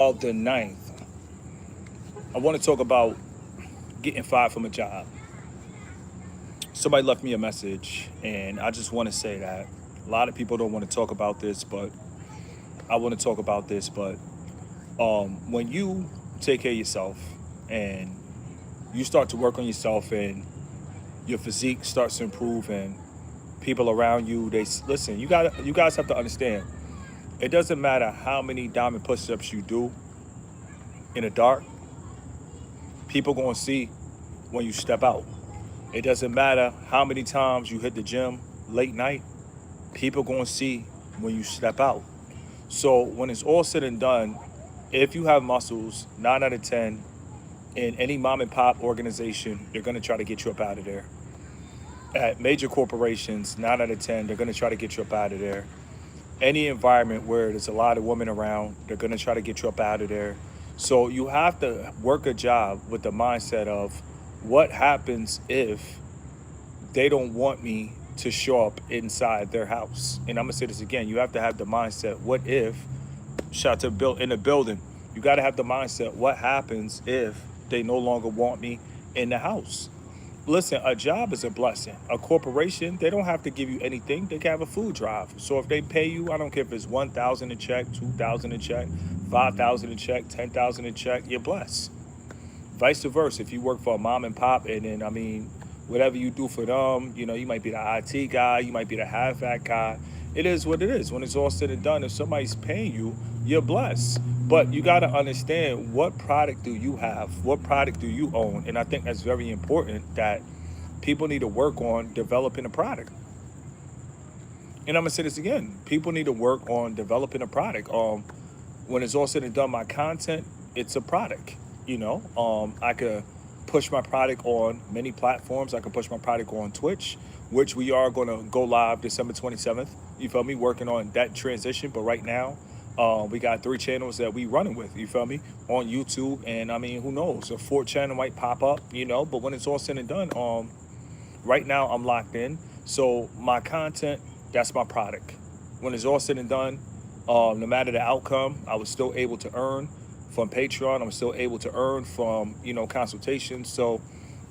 of the ninth, I want to talk about getting fired from a job. Somebody left me a message, and I just want to say that a lot of people don't want to talk about this, but I want to talk about this. But when you take care of yourself and you start to work on yourself, and your physique starts to improve, and people around you, listen. You guys have to understand. It doesn't matter how many diamond push-ups you do in the dark. People gonna see when you step out. It doesn't matter how many times you hit the gym late night. People gonna see when you step out. So when it's all said and done, if you have muscles, 9 out of 10, in any mom and pop organization, they're gonna try to get you up out of there. At major corporations, 9 out of 10, they're gonna try to get you up out of there. Any environment where there's a lot of women around, they're gonna try to get you up out of there. So you have to work a job with the mindset of what happens if they don't want me to show up inside their house. And I'm gonna say this again, you have to have the mindset, what if, shout to build in a building, you gotta have the mindset, what happens if they no longer want me in the house? Listen, a job is a blessing. A corporation, they don't have to give you anything. They can have a food drive. So if they pay you, I don't care if it's 1,000 a check, 2,000 a check, 5,000 a check, 10,000 a check, you're blessed. Vice versa, if you work for a mom and pop, and then whatever you do for them, you might be the IT guy, you might be the half-act guy. It is what it is. When it's all said and done, if somebody's paying you, you're blessed. But you got to understand, what product do you have? What product do you own? And I think that's very important, that people need to work on developing a product. And I'm going to say this again. People need to work on developing a product. When it's all said and done, my content, it's a product. I could push my product on many platforms. I could push my product on Twitch, which we are going to go live December 27th. You feel me? Working on that transition. But right now, we got 3 channels that we running with, you feel me, on YouTube. And who knows, a 4th channel might pop up, but when it's all said and done, right now I'm locked in. So my content, that's my product. When it's all said and done, no matter the outcome, I was still able to earn from Patreon. I'm still able to earn from, consultations. So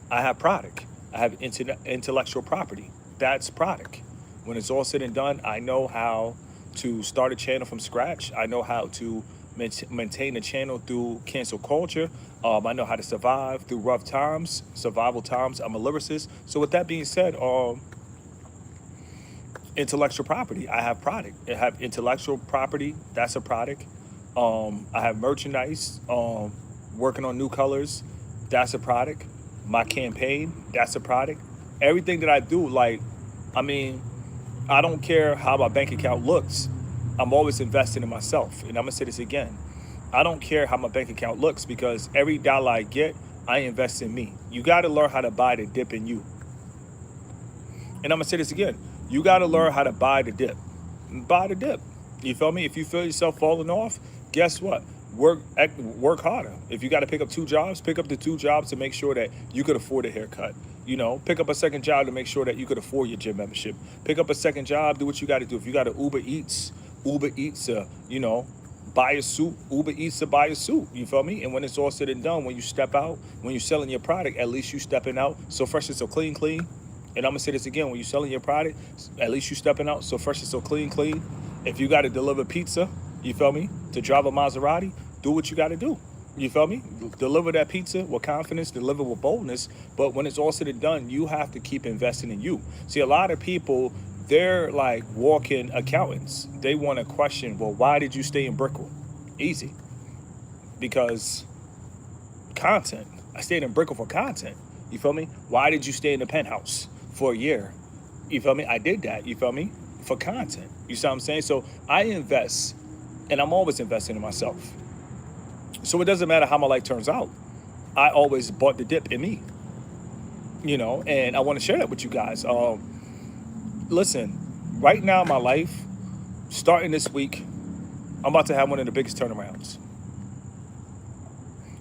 I have product. I have intellectual property. That's product. When it's all said and done, I know how to start a channel from scratch. I know how to maintain a channel through cancel culture. I know how to survive through rough times, survival times. I'm a lyricist. So with that being said, intellectual property, I have product. I have intellectual property. That's a product. I have merchandise, working on new colors. That's a product. My campaign, that's a product. Everything that I do, I don't care how my bank account looks. I'm always investing in myself. And I'm gonna say this again. I don't care how my bank account looks, because every dollar I get, I invest in me. You gotta learn how to buy the dip in you. And I'm gonna say this again. You gotta learn how to buy the dip. Buy the dip. You feel me? If you feel yourself falling off, guess what? Work harder. If you got to pick up 2 jobs, pick up the 2 jobs to make sure that you could afford a haircut. Pick up a second job to make sure that you could afford your gym membership. Pick up a second job, do what you got to do. If you got to Uber Eats, buy a suit, Uber Eats to buy a suit. You feel me? And when it's all said and done, when you step out, when you're selling your product, at least you stepping out so fresh and so clean. And I'm gonna say this again, when you're selling your product, at least you stepping out so fresh and so clean. If you got to deliver pizza, you feel me, to drive a Maserati, do what you got to do. You feel me? Deliver that pizza with confidence, deliver with boldness. But when it's all said and done, you have to keep investing in you. See, a lot of people, they're like walking accountants. They want to question, well, why did you stay in Brickell? Easy. Because content. I stayed in Brickell for content. You feel me? Why did you stay in the penthouse for a year? You feel me? I did that. You feel me? For content. You see what I'm saying? So I invest, and I'm always investing in myself. So it doesn't matter how my life turns out. I always bought the dip in me, and I want to share that with you guys. Listen, right now in my life, starting this week, I'm about to have one of the biggest turnarounds.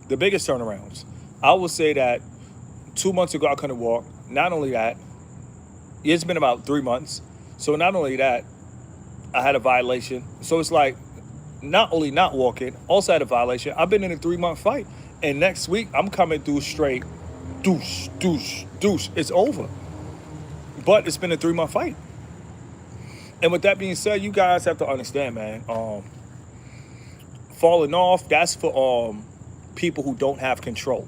The biggest turnarounds. I will say that 2 months ago, I couldn't walk. Not only that, it's been about 3 months. So not only that, I had a violation. So it's like not only not walking, also had a violation. I've been in a 3 month fight, and next week I'm coming through straight, douche, douche, douche. It's over. But it's been a 3 month fight. And with that being said, you guys have to understand, man. Falling off, that's for people who don't have control.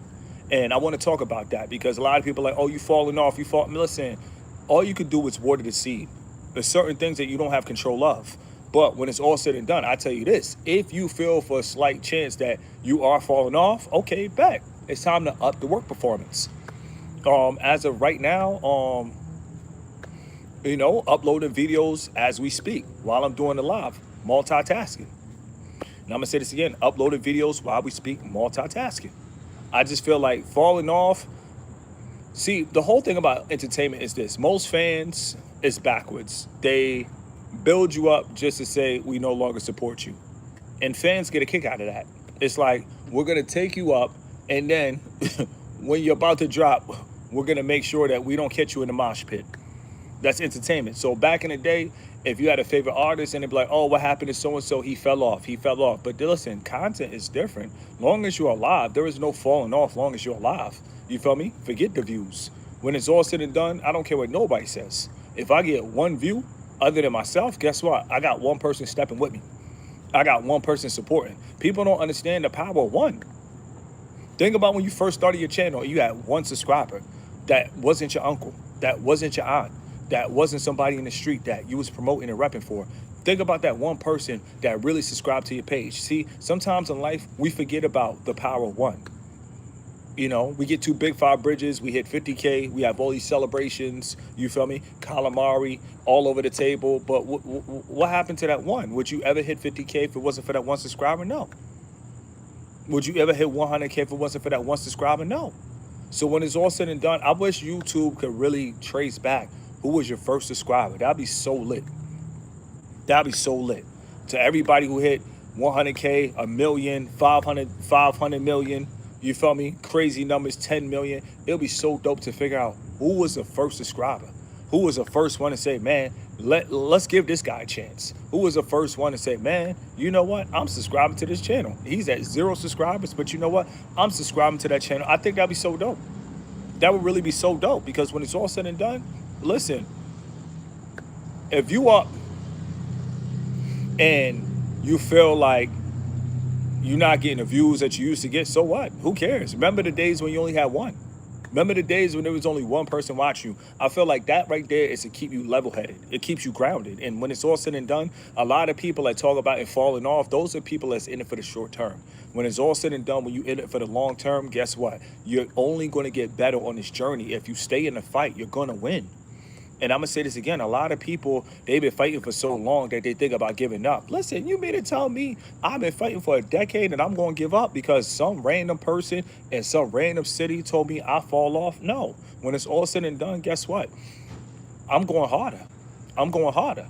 And I want to talk about that because a lot of people are like, oh, you falling off, you fall. Listen, all you can do is water the seed. There's certain things that you don't have control of. But when it's all said and done, I tell you this, if you feel for a slight chance that you are falling off, okay, bet. It's time to up the work performance. As of right now, uploading videos as we speak while I'm doing the live, multitasking. And I'm gonna say this again, uploading videos while we speak, multitasking. I just feel like falling off. See, the whole thing about entertainment is this. Most fans is backwards. They build you up just to say, we no longer support you. And fans get a kick out of that. It's like, we're gonna take you up, and then when you're about to drop, we're gonna make sure that we don't catch you in the mosh pit. That's entertainment. So back in the day, if you had a favorite artist and they'd be like, oh, what happened to so-and-so? He fell off. But listen, content is different. Long as you're alive, there is no falling off long as you're alive. You feel me? Forget the views. When it's all said and done, I don't care what nobody says. If I get one view other than myself, guess what? I got one person stepping with me. I got one person supporting. People don't understand the power of one. Think about when you first started your channel, you had one subscriber. That wasn't your uncle. That wasn't your aunt. That wasn't somebody in the street that you was promoting and repping for. Think about that one person that really subscribed to your page. See, sometimes in life, we forget about the power of one. You know, we get too big for our bridges. We hit 50K. We have all these celebrations. You feel me? Calamari all over the table. But what happened to that one? Would you ever hit 50K if it wasn't for that one subscriber? No. Would you ever hit 100K if it wasn't for that one subscriber? No. So when it's all said and done, I wish YouTube could really trace back who was your first subscriber. That'd be so lit. That'd be so lit. To everybody who hit 100K, a million, 500 million, you feel me? Crazy numbers, 10 million. It'll be so dope to figure out who was the first subscriber. Who was the first one to say, man, let's give this guy a chance. Who was the first one to say, man, you know what? I'm subscribing to this channel. He's at 0 subscribers, but you know what? I'm subscribing to that channel. I think that'd be so dope. That would really be so dope because when it's all said and done, listen, if you up and you feel like you're not getting the views that you used to get, so what? Who cares? Remember the days when you only had one? Remember the days when there was only one person watching you? I feel like that right there is to keep you level-headed. It keeps you grounded. And when it's all said and done, a lot of people that talk about it falling off, those are people that's in it for the short term. When it's all said and done, when you're in it for the long term, guess what? You're only going to get better on this journey. If you stay in the fight, you're going to win. And I'm going to say this again. A lot of people, they've been fighting for so long that they think about giving up. Listen, you mean to tell me I've been fighting for a decade and I'm going to give up because some random person in some random city told me I fall off? No. When it's all said and done, guess what? I'm going harder. I'm going harder.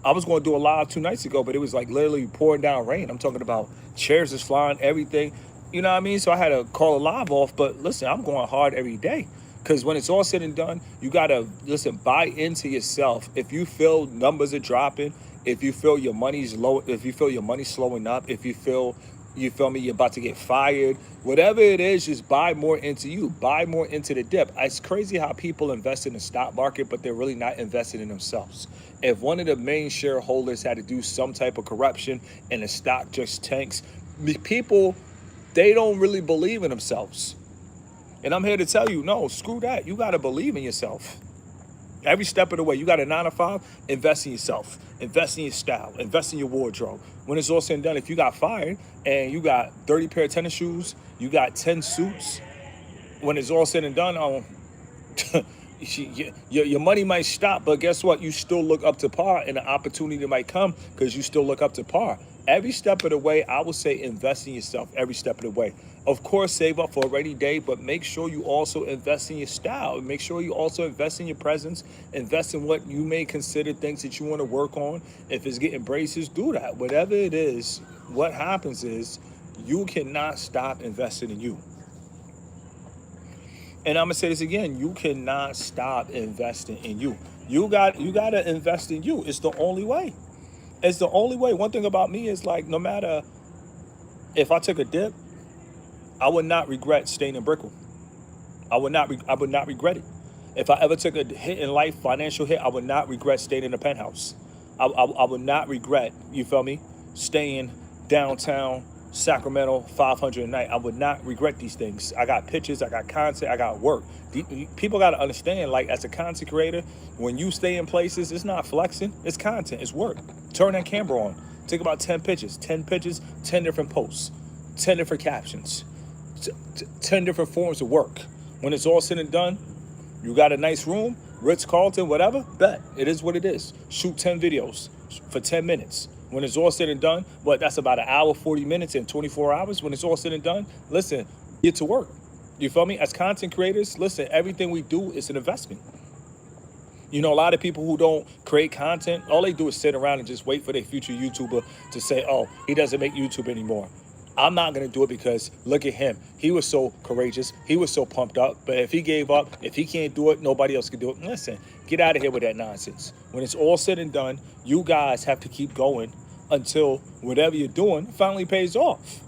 I was going to do a live 2 nights ago, but it was like literally pouring down rain. I'm talking about chairs is flying, everything. You know what I mean? So I had to call a live off. But listen, I'm going hard every day. Because when it's all said and done, you got to, listen, buy into yourself. If you feel numbers are dropping, if you feel your money's low, if you feel your money's slowing up, if you feel me, you're about to get fired, whatever it is, just buy more into you. Buy more into the dip. It's crazy how people invest in the stock market, but they're really not investing in themselves. If one of the main shareholders had to do some type of corruption and the stock just tanks, people, they don't really believe in themselves. And I'm here to tell you, no, screw that. You got to believe in yourself. Every step of the way. You got a 9 to 5, invest in yourself. Invest in your style. Invest in your wardrobe. When it's all said and done, if you got fired and you got 30 pair of tennis shoes, you got 10 suits, when it's all said and done, your money might stop, but guess what? You still look up to par and the opportunity might come because you still look up to par. Every step of the way, I would say invest in yourself every step of the way. Of course, save up for a rainy day, but make sure you also invest in your style. Make sure you also invest in your presence. Invest in what you may consider things that you want to work on. If it's getting braces, do that. Whatever it is, what happens is you cannot stop investing in you. And I'm going to say this again, you cannot stop investing in you. You got to invest in you. It's the only way. It's the only way. One thing about me is like, no matter if I took a dip, I would not regret staying in Brickell. I would not regret it. If I ever took a hit in life, financial hit, I would not regret staying in the penthouse. I would not regret, you feel me, staying downtown Sacramento, 500 a night. I would not regret these things. I got pictures, I got content, I got work. People got to understand, like, as a content creator, when you stay in places, it's not flexing, it's content, it's work. Turn that camera on. Take about 10 pictures, 10 different posts, 10 different captions, 10 different forms of work. When it's all said and done, you got a nice room, Ritz-Carlton, whatever, bet. It is what it is. Shoot 10 videos for 10 minutes. When it's all said and done, that's about an hour, 40 minutes and 24 hours. When it's all said and done, listen, get to work. You feel me? As content creators, listen, everything we do is an investment. You know, a lot of people who don't create content, all they do is sit around and just wait for their future YouTuber to say, oh, he doesn't make YouTube anymore. I'm not going to do it because look at him. He was so courageous. He was so pumped up. But if he gave up, if he can't do it, nobody else can do it. Listen, get out of here with that nonsense. When it's all said and done, you guys have to keep going until whatever you're doing finally pays off.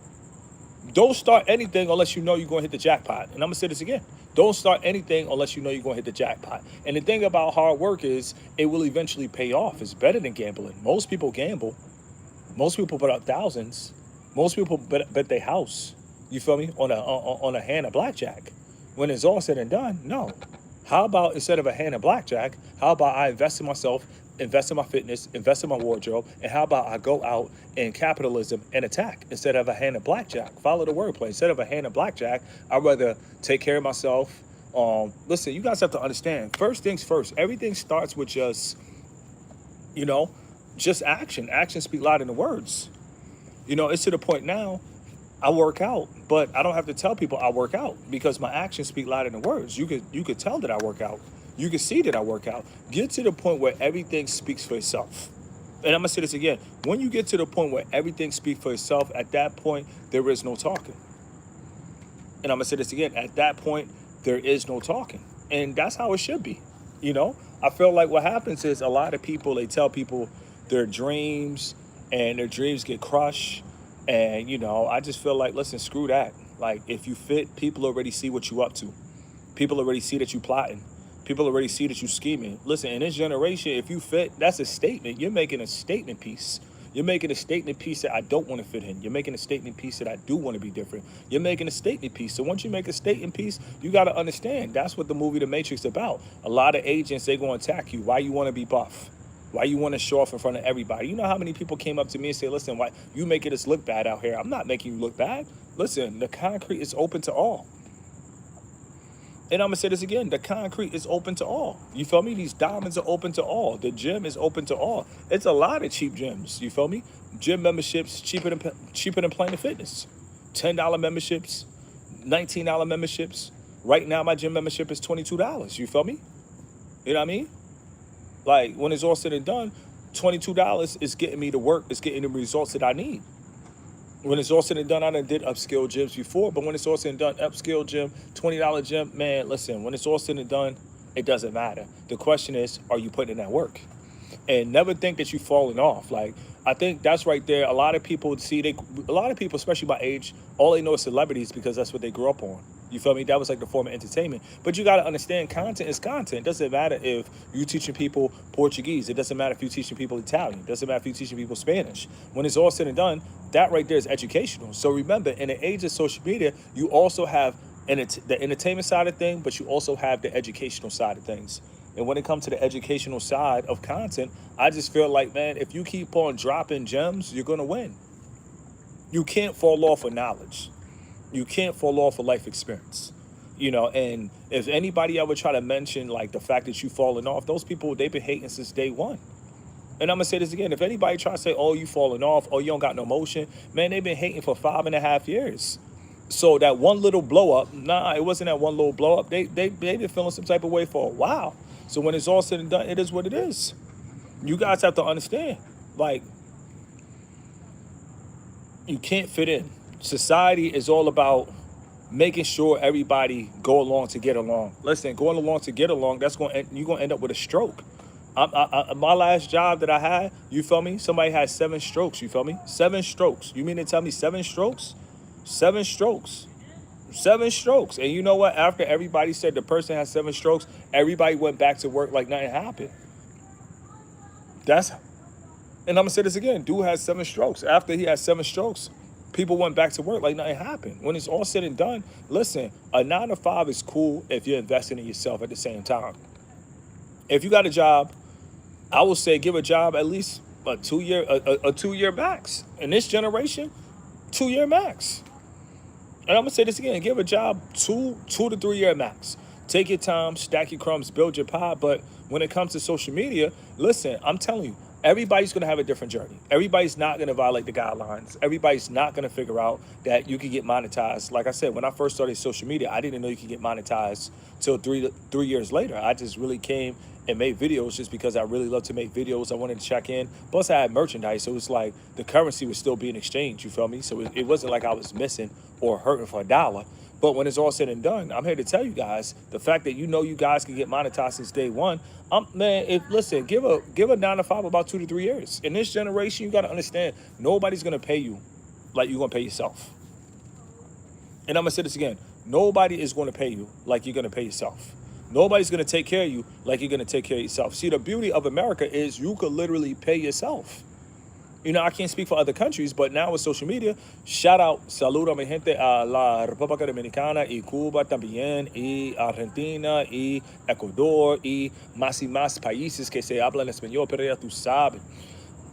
Don't start anything unless you know you're going to hit the jackpot. And I'm going to say this again. Don't start anything unless you know you're going to hit the jackpot. And the thing about hard work is it will eventually pay off. It's better than gambling. Most people gamble. Most people put up thousands. Most people bet their house, you feel me, on a hand of blackjack. When it's all said and done, no. How about instead of a hand of blackjack, how about I invest in myself, invest in my fitness, invest in my wardrobe, and how about I go out in capitalism and attack instead of a hand of blackjack? Follow the wordplay. Instead of a hand of blackjack, I'd rather take care of myself. Listen, you guys have to understand, first things first, everything starts with just, just action. Actions speak louder than words. It's to the point now, I work out, but I don't have to tell people I work out because my actions speak louder than words. You could tell that I work out. You can see that I work out. Get to the point where everything speaks for itself. And I'm going to say this again. When you get to the point where everything speaks for itself, at that point, there is no talking. And I'm going to say this again. At that point, there is no talking. And that's how it should be. I feel like what happens is a lot of people, they tell people their dreams and their dreams get crushed. And, I just feel like, listen, screw that. Like, if you fit, people already see what you up to. People already see that you plotting. People already see that you scheming. Listen, in this generation, if you fit, that's a statement. You're making a statement piece. You're making a statement piece that I don't want to fit in. You're making a statement piece that I do want to be different. You're making a statement piece. So once you make a statement piece, you got to understand that's what the movie The Matrix is about. A lot of agents, they going to attack you. Why you want to be buff? Why you want to show off in front of everybody? You know how many people came up to me and said, listen, why you making us look bad out here? I'm not making you look bad. Listen, the concrete is open to all. And I'm going to say this again. The concrete is open to all. You feel me? These diamonds are open to all. The gym is open to all. It's a lot of cheap gyms. You feel me? Gym memberships cheaper than Planet Fitness. $10 memberships, $19 memberships. Right now, my gym membership is $22. You feel me? You know what I mean? Like, when it's all said and done, $22 is getting me to work. It's getting the results that I need. When it's all said and done, I done did upscale gyms before, but when it's all said and done, upscale gym, $20 gym, man, listen, when it's all said and done, it doesn't matter. The question is, are you putting in that work? And never think that you're falling off. Like, I think that's right there. A lot of people, especially my age, all they know is celebrities because that's what they grew up on. You feel me? That was like the form of entertainment. But you got to understand, content is content. It doesn't matter if you're teaching people Portuguese. It doesn't matter if you're teaching people Italian. It doesn't matter if you're teaching people Spanish. When it's all said and done, that right there is educational. So remember, in the age of social media, you also have the entertainment side of things, but you also have the educational side of things. And when it comes to the educational side of content, I just feel like, man, if you keep on dropping gems, you're going to win. You can't fall off of knowledge. You can't fall off of life experience, and if anybody ever try to mention like the fact that you falling off, those people, they've been hating since day one. And I'm going to say this again. If anybody try to say, oh, you falling off, oh, you don't got no motion, man, they've been hating for 5.5 years. So that one little blow up, it wasn't that one little blow up. They've been feeling some type of way for a while. So when it's all said and done, it is what it is. You guys have to understand, like, you can't fit in. Society is all about making sure everybody go along to get along. Listen, going along to get along, you're going to end up with a stroke. My last job that I had, you feel me? Somebody had 7 strokes, you feel me? 7 strokes. You mean to tell me 7 strokes? 7 strokes. 7 strokes. And you know what? After everybody said the person had 7 strokes, everybody went back to work like nothing happened. That's, and I'm gonna say this again. Dude had 7 strokes. After he had 7 strokes, people went back to work like nothing happened. When it's all said and done, listen, a 9 to 5 is cool if you're investing in yourself at the same time. If you got a job, I will say give a job at least a 2 year max. In this generation, 2 year max. And I'm gonna say this again: give a job 2 to 3 year max. Take your time, stack your crumbs, build your pie. But when it comes to social media, listen, I'm telling you, everybody's gonna have a different journey. Everybody's not gonna violate the guidelines. Everybody's not gonna figure out that you can get monetized. Like I said, when I first started social media, I didn't know you could get monetized till 3 years later. I just really came and made videos just because I really love to make videos. I wanted to check in. Plus, I had merchandise, so it's like the currency was still being exchanged. You feel me? So it wasn't like I was missing or hurting for a dollar. But when it's all said and done, I'm here to tell you guys the fact that you guys can get monetized since day one. Man, listen, give a 9 to 5 about 2 to 3 years. In this generation, you got to understand nobody's gonna pay you like you're gonna pay yourself. And I'm gonna say this again: nobody is gonna pay you like you're gonna pay yourself. Nobody's gonna take care of you like you're gonna take care of yourself. See, the beauty of America is you could literally pay yourself. I can't speak for other countries, but now with social media, shout out, saludo a mi gente a la República Dominicana y Cuba también, y Argentina, y Ecuador, y más países que se hablan español, pero ya tú sabes.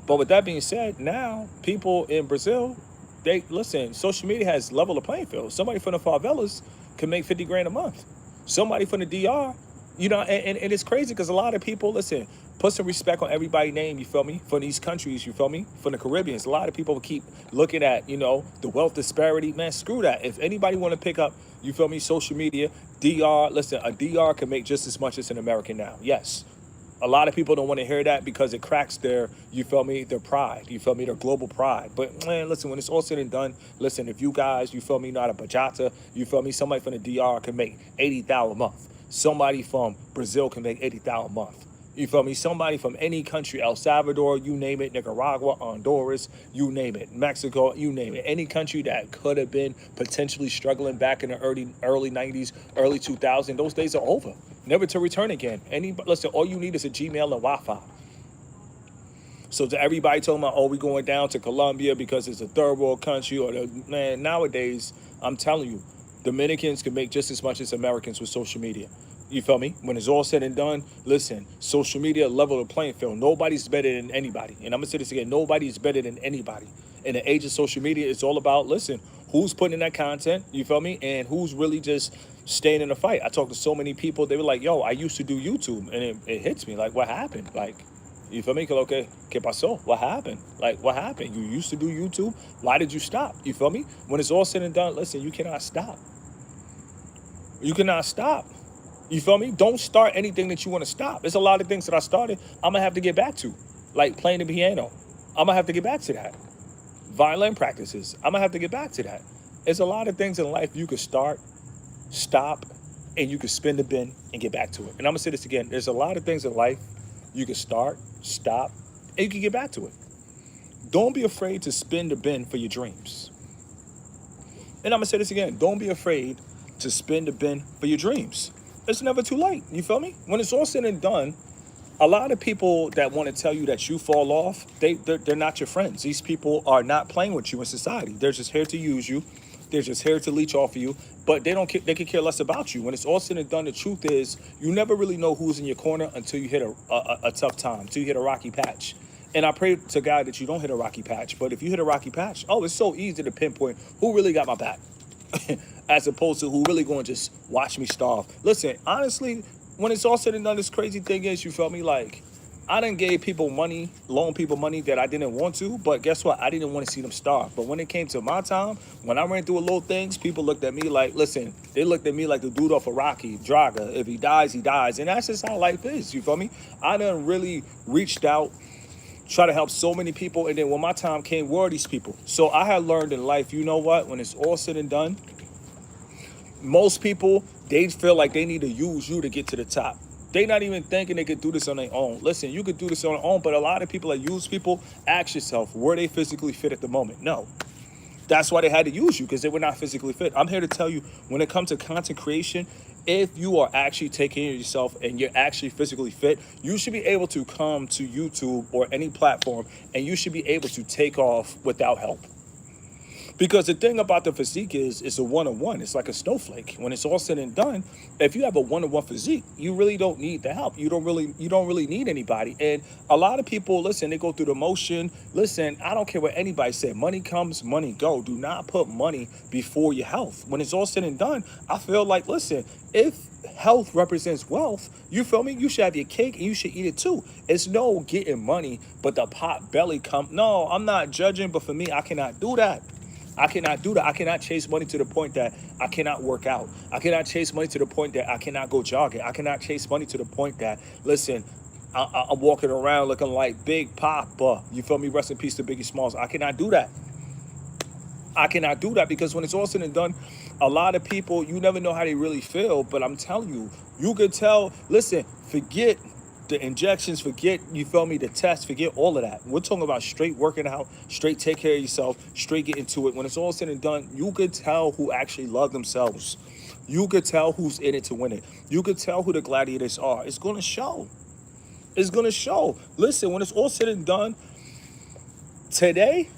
But with that being said, now people in Brazil, they listen, social media has leveled the playing field. Somebody from the favelas can make 50 grand a month. Somebody from the DR, and it's crazy because a lot of people, listen, put some respect on everybody's name, you feel me? From these countries, you feel me? From the Caribbeans. A lot of people keep looking at, the wealth disparity. Man, screw that. If anybody want to pick up, you feel me, social media, DR, listen, a DR can make just as much as an American now. Yes. A lot of people don't want to hear that because it cracks their, you feel me, their pride, you feel me, their global pride. But man, listen, when it's all said and done, listen, if you guys, you feel me, not a bachata, you feel me, somebody from the DR can make 80,000 a month. Somebody from Brazil can make 80,000 a month. You feel me? Somebody from any country, El Salvador, you name it, Nicaragua, Honduras, you name it, Mexico, you name it. Any country that could have been potentially struggling back in the early 90s, early 2000s, those days are over. Never to return again. Listen, all you need is a Gmail and Wi-Fi. So to everybody talking about, we going down to Colombia because it's a third world country, man, nowadays, I'm telling you, Dominicans can make just as much as Americans with social media. You feel me? When it's all said and done, listen, social media level the playing field. Nobody's better than anybody. And I'm going to say this again, nobody's better than anybody. In the age of social media, it's all about, listen, who's putting in that content, you feel me? And who's really just staying in the fight. I talked to so many people, they were like, yo, I used to do YouTube. And it hits me, like, what happened? Like, you feel me? Okay, ¿qué pasó? What happened? Like, what happened? You used to do YouTube? Why did you stop? You feel me? When it's all said and done, listen, you cannot stop. You cannot stop. You feel me? Don't start anything that you want to stop. There's a lot of things that I started I'm going to have to get back to, like playing the piano. I'm going to have to get back to that. Violin practices. I'm going to have to get back to that. There's a lot of things in life you could start, stop, and you could spin the bin and get back to it. And I'm going to say this again. There's a lot of things in life you can start, stop, and you can get back to it. Don't be afraid to spin the bin for your dreams. And I'm going to say this again. Don't be afraid to spin the bin for your dreams. It's never too late. You feel me? When it's all said and done, a lot of people that want to tell you that you fall off, they're not your friends. These people are not playing with you in society. They're just here to use you. They're just here to leech off of you. But they could care less about you. When it's all said and done, the truth is you never really know who's in your corner until you hit a tough time, until you hit a rocky patch. And I pray to God that you don't hit a rocky patch. But if you hit a rocky patch, it's so easy to pinpoint who really got my back. As opposed to who really going to just watch me starve. Listen, honestly, when it's all said and done, this crazy thing is, you feel me? Like, I done gave people money, loan people money that I didn't want to, but guess what? I didn't want to see them starve. But when it came to my time, when I ran through a little things, people looked at me like, listen, they looked at me like the dude off of Rocky, Draga. If he dies, he dies. And that's just how life is, you feel me? I done really reached out, try to help so many people, and then when my time came, where are these people? So I had learned in life, you know what? When it's all said and done, most people, they feel like they need to use you to get to the top. They not even thinking they could do this on their own. Listen, you could do this on your own, but a lot of people that use people, ask yourself, were they physically fit at the moment? No. That's why they had to use you, because they were not physically fit. I'm here to tell you, when it comes to content creation, if you are actually taking care of yourself and you're actually physically fit, you should be able to come to YouTube or any platform and you should be able to take off without help. Because the thing about the physique is, it's a one-on-one. It's like a snowflake. When it's all said and done, if you have a one-on-one physique, you really don't need the help. You don't really need anybody. And a lot of people, listen, they go through the motion. Listen, I don't care what anybody said. Money comes, money go. Do not put money before your health. When it's all said and done, I feel like, listen, if health represents wealth, you feel me? You should have your cake and you should eat it too. It's no getting money, but the pot belly come. No, I'm not judging, but for me, I cannot do that. I cannot do that. I cannot chase money to the point that I cannot work out. I cannot chase money to the point that I cannot go jogging. I cannot chase money to the point that, listen, I'm walking around looking like Big Papa. You feel me? Rest in peace to Biggie Smalls. I cannot do that. I cannot do that, because when it's all said and done, a lot of people, you never know how they really feel. But I'm telling you, you could tell, listen, forget the injections, forget, you feel me, the test, forget all of that. We're talking about straight working out, straight take care of yourself, straight get into it. When it's all said and done, you could tell who actually love themselves. You could tell who's in it to win it. You could tell who the gladiators are. It's going to show. It's going to show. Listen, when it's all said and done, today,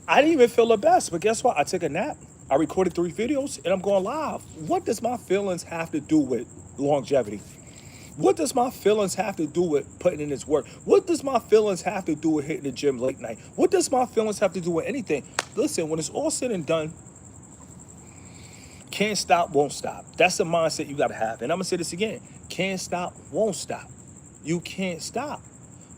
I didn't even feel the best. But guess what? I took a nap. I recorded 3 videos and I'm going live. What does my feelings have to do with longevity? What does my feelings have to do with putting in this work? What does my feelings have to do with hitting the gym late night? What does my feelings have to do with anything? Listen, when it's all said and done, can't stop, won't stop. That's the mindset you got to have. And I'm going to say this again. Can't stop, won't stop. You can't stop.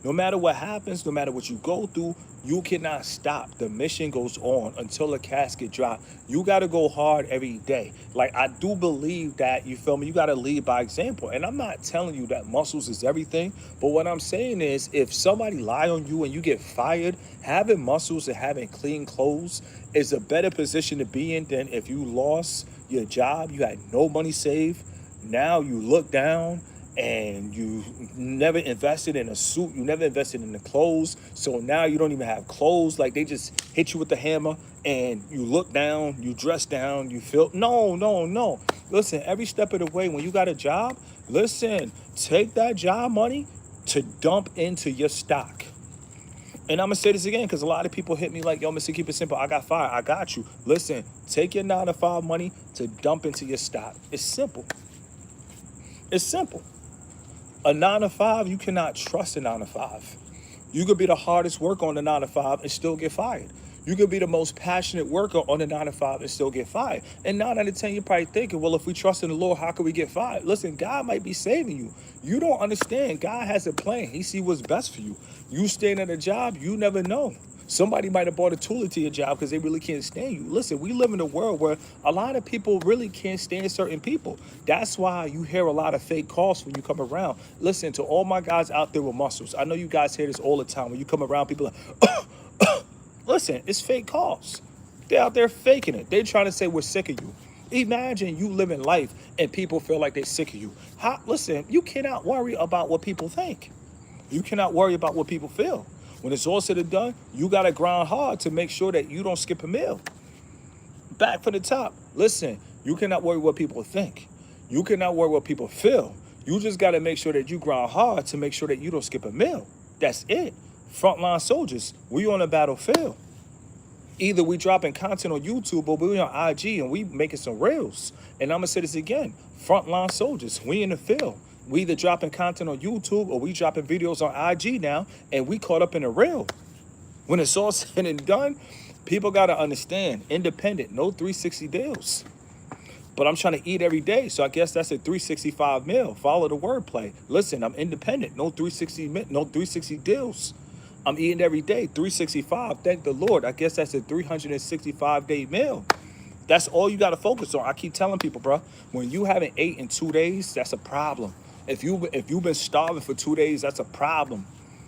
No matter what happens, no matter what you go through, you cannot stop. The mission goes on until the casket drops. You got to go hard every day. Like, I do believe that, you feel me, you got to lead by example. And I'm not telling you that muscles is everything. But what I'm saying is, if somebody lie on you and you get fired, having muscles and having clean clothes is a better position to be in than if you lost your job, you had no money saved. Now you look down and you never invested in a suit, you never invested in the clothes, so now you don't even have clothes. Like, they just hit you with the hammer and you look down, you dress down, you feel, no. Listen, every step of the way, when you got a job, listen, take that job money to dump into your stock. And I'm gonna say this again, because a lot of people hit me like, yo, Mr. Keep It Simple, I got fired. I got you. Listen, take your 9-to-5 money to dump into your stock. It's simple. It's simple. A 9-to-5, you cannot trust a 9-to-5. You could be the hardest worker on the 9-to-5 and still get fired. You could be the most passionate worker on the 9-to-5 and still get fired. And 9 out of 10, you're probably thinking, well, if we trust in the Lord, how could we get fired? Listen, God might be saving you. You don't understand. God has a plan. He sees what's best for you. You staying at a job, you never know. Somebody might have brought a tool into your job because they really can't stand you. Listen, we live in a world where a lot of people really can't stand certain people. That's why you hear a lot of fake calls when you come around. Listen, to all my guys out there with muscles, I know you guys hear this all the time. When you come around, people are like, listen, it's fake calls. They're out there faking it. They're trying to say we're sick of you. Imagine you living life and people feel like they're sick of you. Listen, you cannot worry about what people think. You cannot worry about what people feel. When it's all said and done, you got to grind hard to make sure that you don't skip a meal. Back from the top. Listen, you cannot worry what people think. You cannot worry what people feel. You just got to make sure that you grind hard to make sure that you don't skip a meal. That's it. Frontline soldiers, we on the battlefield. Either we dropping content on YouTube or we on IG and we making some reels. And I'm going to say this again. Frontline soldiers, we in the field. We either dropping content on YouTube or we dropping videos on IG now, and we caught up in a reel. When it's all said and done, people got to understand, independent, no 360 deals. But I'm trying to eat every day, so I guess that's a 365 meal. Follow the wordplay. Listen, I'm independent, no 360 deals. I'm eating every day, 365. Thank the Lord. I guess that's a 365-day meal. That's all you got to focus on. I keep telling people, bro, when you haven't ate in 2 days, that's a problem. If you've been starving for 2 days, that's a problem.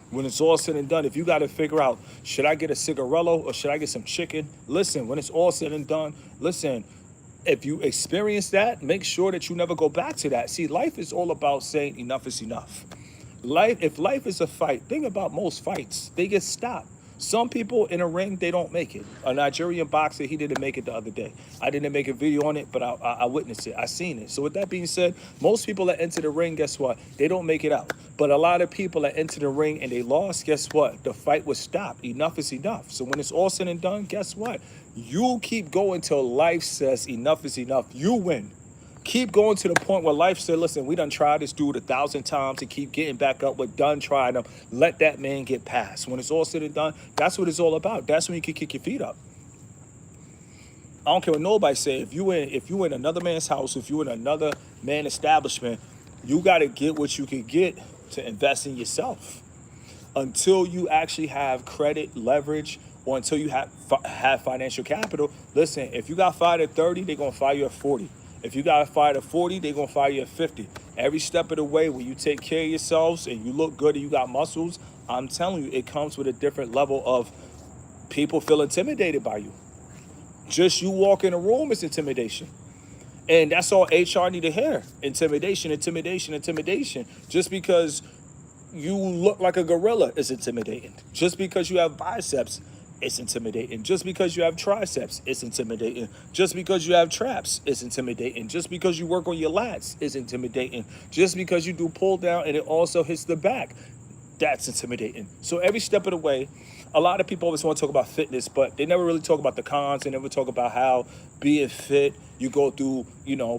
When it's all said and done, if you got to figure out, should I get a cigarello or should I get some chicken? Listen, when it's all said and done, listen, If you experience that, make sure that you never go back to that. See, life is all about saying enough is enough. If life is a fight, think about most fights. They get stopped. Some people in a ring, they don't make it. A Nigerian boxer, he didn't make it the other day. I didn't make a video on it, but I witnessed it. I seen it. So with that being said, most people that enter the ring, guess what? They don't make it out. But a lot of people that enter the ring and they lost, guess what? The fight was stopped. Enough is enough. So when it's all said and done, guess what? You keep going till life says enough is enough. You win. Keep going to the point where life said, listen, we done tried this dude 1,000 times and keep getting back up. We're done trying them. Let that man get past. When it's all said and done, that's what it's all about. That's when you can kick your feet up. I don't care what nobody say. If you in another man's house, if you in another man's establishment, you got to get what you can get to invest in yourself. Until you actually have credit, leverage, or until you have financial capital. Listen, if you got fired at 30, they're going to fire you at 40. If you got fired at 40, they're going to fire you at 50. Every step of the way, when you take care of yourselves and you look good and you got muscles, I'm telling you, it comes with a different level of people feel intimidated by you. Just you walk in a room is intimidation. And that's all HR need to hear. Intimidation, intimidation, intimidation. Just because you look like a gorilla is intimidating. Just because you have biceps, it's intimidating. Just because you have triceps, it's intimidating. Just because you have traps, it's intimidating. Just because you work on your lats, is intimidating. Just because you do pull down and it also hits the back, that's intimidating. So every step of the way, a lot of people always want to talk about fitness, but they never really talk about the cons. They never talk about how being fit, you go through,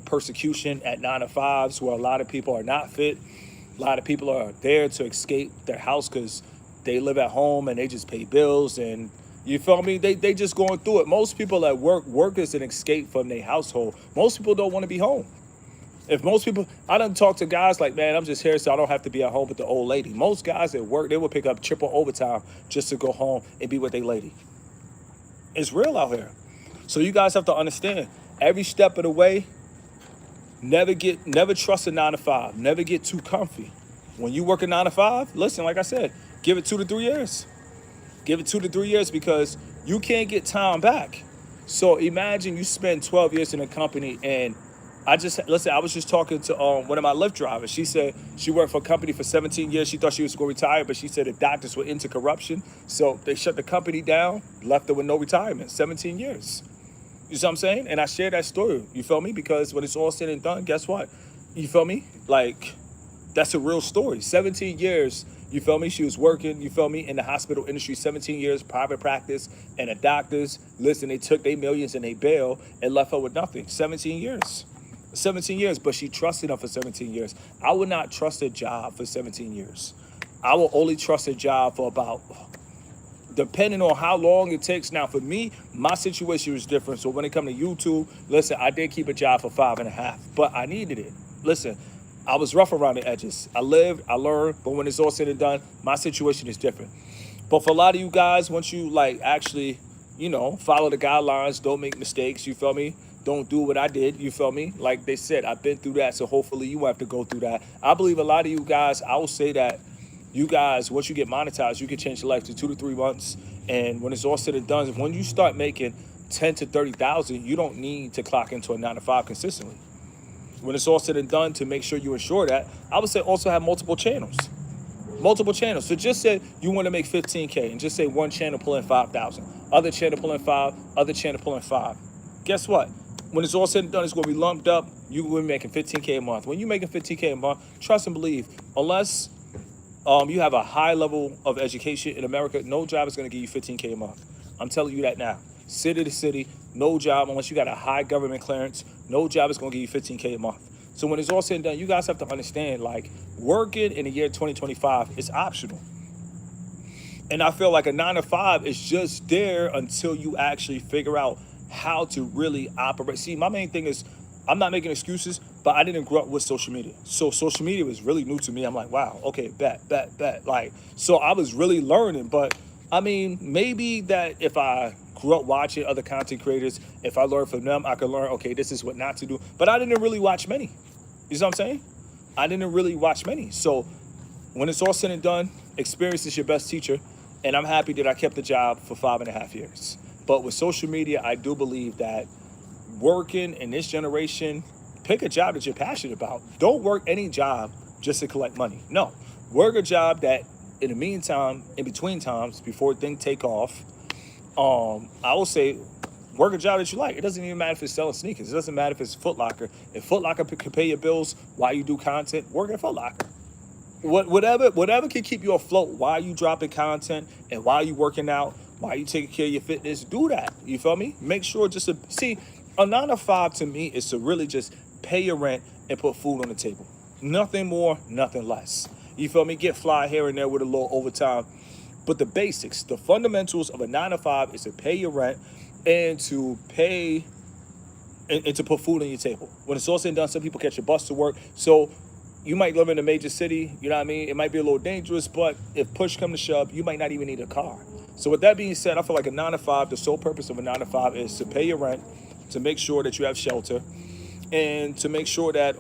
persecution at 9 to 5s where a lot of people are not fit. A lot of people are there to escape their house because they live at home and they just pay bills and you feel me? They just going through it. Most people at work is an escape from their household. Most people don't want to be home. If most people, I done talk to guys like, man, I'm just here so I don't have to be at home with the old lady. Most guys at work, they will pick up triple overtime just to go home and be with their lady. It's real out here. So you guys have to understand, every step of the way, never trust a 9 to 5. Never get too comfy. When you work a 9 to 5, listen, like I said, give it 2 to 3 years. Give it 2 to 3 years because you can't get time back. So imagine you spend 12 years in a company and I was just talking to one of my Lyft drivers. She said she worked for a company for 17 years. She thought she was going to retire, but she said the doctors were into corruption. So they shut the company down, left her with no retirement, 17 years. You see what I'm saying? And I share that story, you feel me? Because when it's all said and done, guess what? You feel me? Like, that's a real story. 17 years, you feel me? She was working, you feel me, in the hospital industry, 17 years, private practice, and the doctors, listen, they took their millions and they bailed and left her with nothing. 17 years. 17 years, but she trusted them for 17 years. I would not trust a job for 17 years. I will only trust a job for about, depending on how long it takes. Now, for me, my situation was different. So when it comes to YouTube, listen, I did keep a job for 5.5, but I needed it. Listen, I was rough around the edges. I lived, I learned, but when it's all said and done, my situation is different. But for a lot of you guys, once you actually, follow the guidelines, don't make mistakes, you feel me? Don't do what I did, you feel me? Like they said, I've been through that, so hopefully you won't have to go through that. I believe a lot of you guys, I will say that you guys, once you get monetized, you can change your life to 2 to 3 months. And when it's all said and done, when you start making 10 to 30,000, you don't need to clock into a 9 to 5 consistently. When it's all said and done, to make sure you ensure that, I would say also have multiple channels. Multiple channels. So just say you want to make 15K and just say one channel pull in 5,000, other channel pull in 5, other channel pull in 5. Guess what? When it's all said and done, it's going to be lumped up. You're going to be making 15K a month. When you're making 15K a month, trust and believe, unless you have a high level of education in America, no job is going to give you 15K a month. I'm telling you that now. City to city, no job, unless you got a high government clearance, no job is going to give you 15K a month. So when it's all said and done, you guys have to understand, working in the year 2025 is optional. And I feel like a 9 to 5 is just there until you actually figure out how to really operate. See, my main thing is, I'm not making excuses, but I didn't grow up with social media. So social media was really new to me. I'm like, wow, okay, bet. So I was really learning, but I mean, maybe that if I grew up watching other content creators, if I learned from them, I could learn, okay, this is what not to do. But I didn't really watch many. You know what I'm saying? I didn't really watch many. So when it's all said and done, experience is your best teacher. And I'm happy that I kept the job for 5.5 years. But with social media, I do believe that working in this generation, pick a job that you're passionate about. Don't work any job just to collect money. No, work a job that in the meantime, in between times, before things take off, I will say work a job that you like. It doesn't even matter if it's selling sneakers. It doesn't matter if it's Foot Locker. If Foot Locker can pay your bills while you do content, work at Foot Locker. Whatever can keep you afloat while you dropping content and while you working out, while you taking care of your fitness, do that. You feel me? Make sure just to see a 9 to 5 to me is to really just pay your rent and put food on the table. Nothing more, nothing less. You feel me? Get fly here and there with a little overtime. But the basics, the fundamentals of a 9 to 5 is to pay your rent and to pay and to put food on your table. When it's all said and done, some people catch a bus to work. So you might live in a major city, you know what I mean? It might be a little dangerous, but if push come to shove, you might not even need a car. So with that being said, I feel like a 9 to 5, the sole purpose of a 9 to 5 is to pay your rent, to make sure that you have shelter, and to make sure that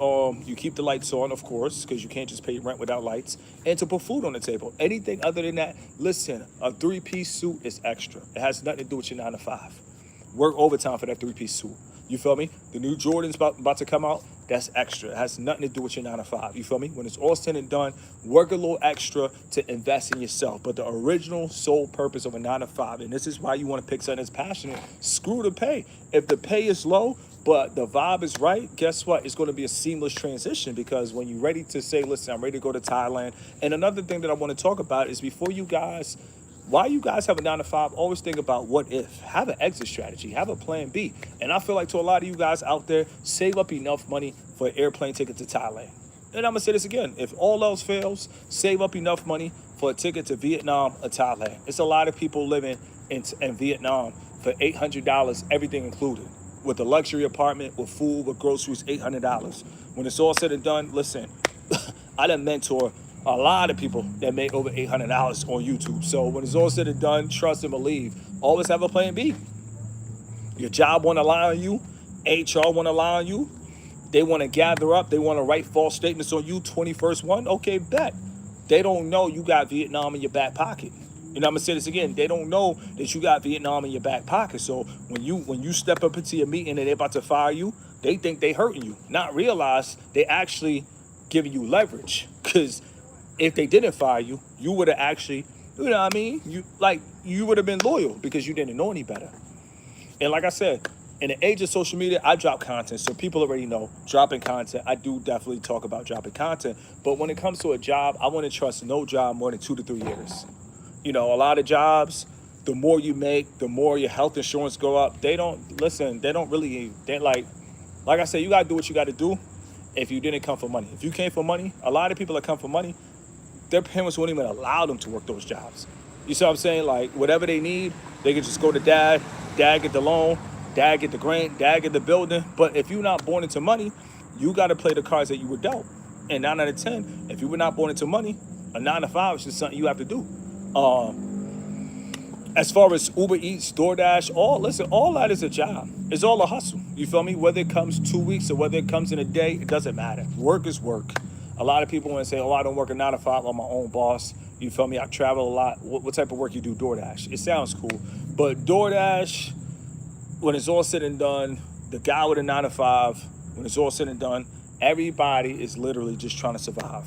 you keep the lights on, of course, because you can't just pay your rent without lights, and to put food on the table. Anything other than that, listen, a 3-piece suit is extra. It has nothing to do with your 9 to 5. Work overtime for that 3-piece suit. You feel me? The new Jordan's about to come out. That's extra. It has nothing to do with your 9 to 5. You feel me? When it's all said and done, work a little extra to invest in yourself. But the original sole purpose of a 9 to 5, and this is why you want to pick something that's passionate, screw the pay. If the pay is low, but the vibe is right, guess what? It's going to be a seamless transition, because when you're ready to say, listen, I'm ready to go to Thailand. And another thing that I want to talk about is before you guys, while you guys have a 9 to 5, always think about what if. Have an exit strategy. Have a plan B. And I feel like to a lot of you guys out there, save up enough money for an airplane ticket to Thailand. And I'm going to say this again. If all else fails, save up enough money for a ticket to Vietnam or Thailand. It's a lot of people living in Vietnam for $800, everything included. With a luxury apartment, with food, with groceries, $800. When it's all said and done, listen, I done mentor a lot of people that make over $800 on YouTube. So when it's all said and done, trust and believe. Always have a plan B. Your job won't lie on you. HR won't lie on you. They want to gather up. They want to write false statements on you. 21st one. Okay, bet. They don't know you got Vietnam in your back pocket. You know, I'm gonna say this again. They don't know that you got Vietnam in your back pocket. So when you step up into your meeting and they're about to fire you, they think they hurting you. Not realize they actually giving you leverage. Because if they didn't fire you, you would have actually, you know what I mean? You would have been loyal because you didn't know any better. And like I said, in the age of social media, I drop content. So people already know dropping content. I do definitely talk about dropping content. But when it comes to a job, I want to trust no job more than 2 to 3 years. You know, a lot of jobs, the more you make, the more your health insurance go up. They don't, listen, they don't really, they're like I said, you got to do what you got to do if you didn't come for money. If you came for money, a lot of people that come for money, their parents won't even allow them to work those jobs. You see what I'm saying? Like, whatever they need, they can just go to dad get the loan, dad get the grant, dad get the building. But if you're not born into money, you got to play the cards that you were dealt. And 9 out of 10, if you were not born into money, a 9 to 5 is just something you have to do. As far as Uber Eats, DoorDash, all that is a job. It's all a hustle. You feel me? Whether it comes 2 weeks or whether it comes in a day, it doesn't matter. Work is work. A lot of people want to say, oh, I don't work a 9 to 5, I'm my own boss. You feel me? I travel a lot. What type of work you do? DoorDash. It sounds cool. But DoorDash, when it's all said and done, the guy with a 9 to 5, when it's all said and done, everybody is literally just trying to survive.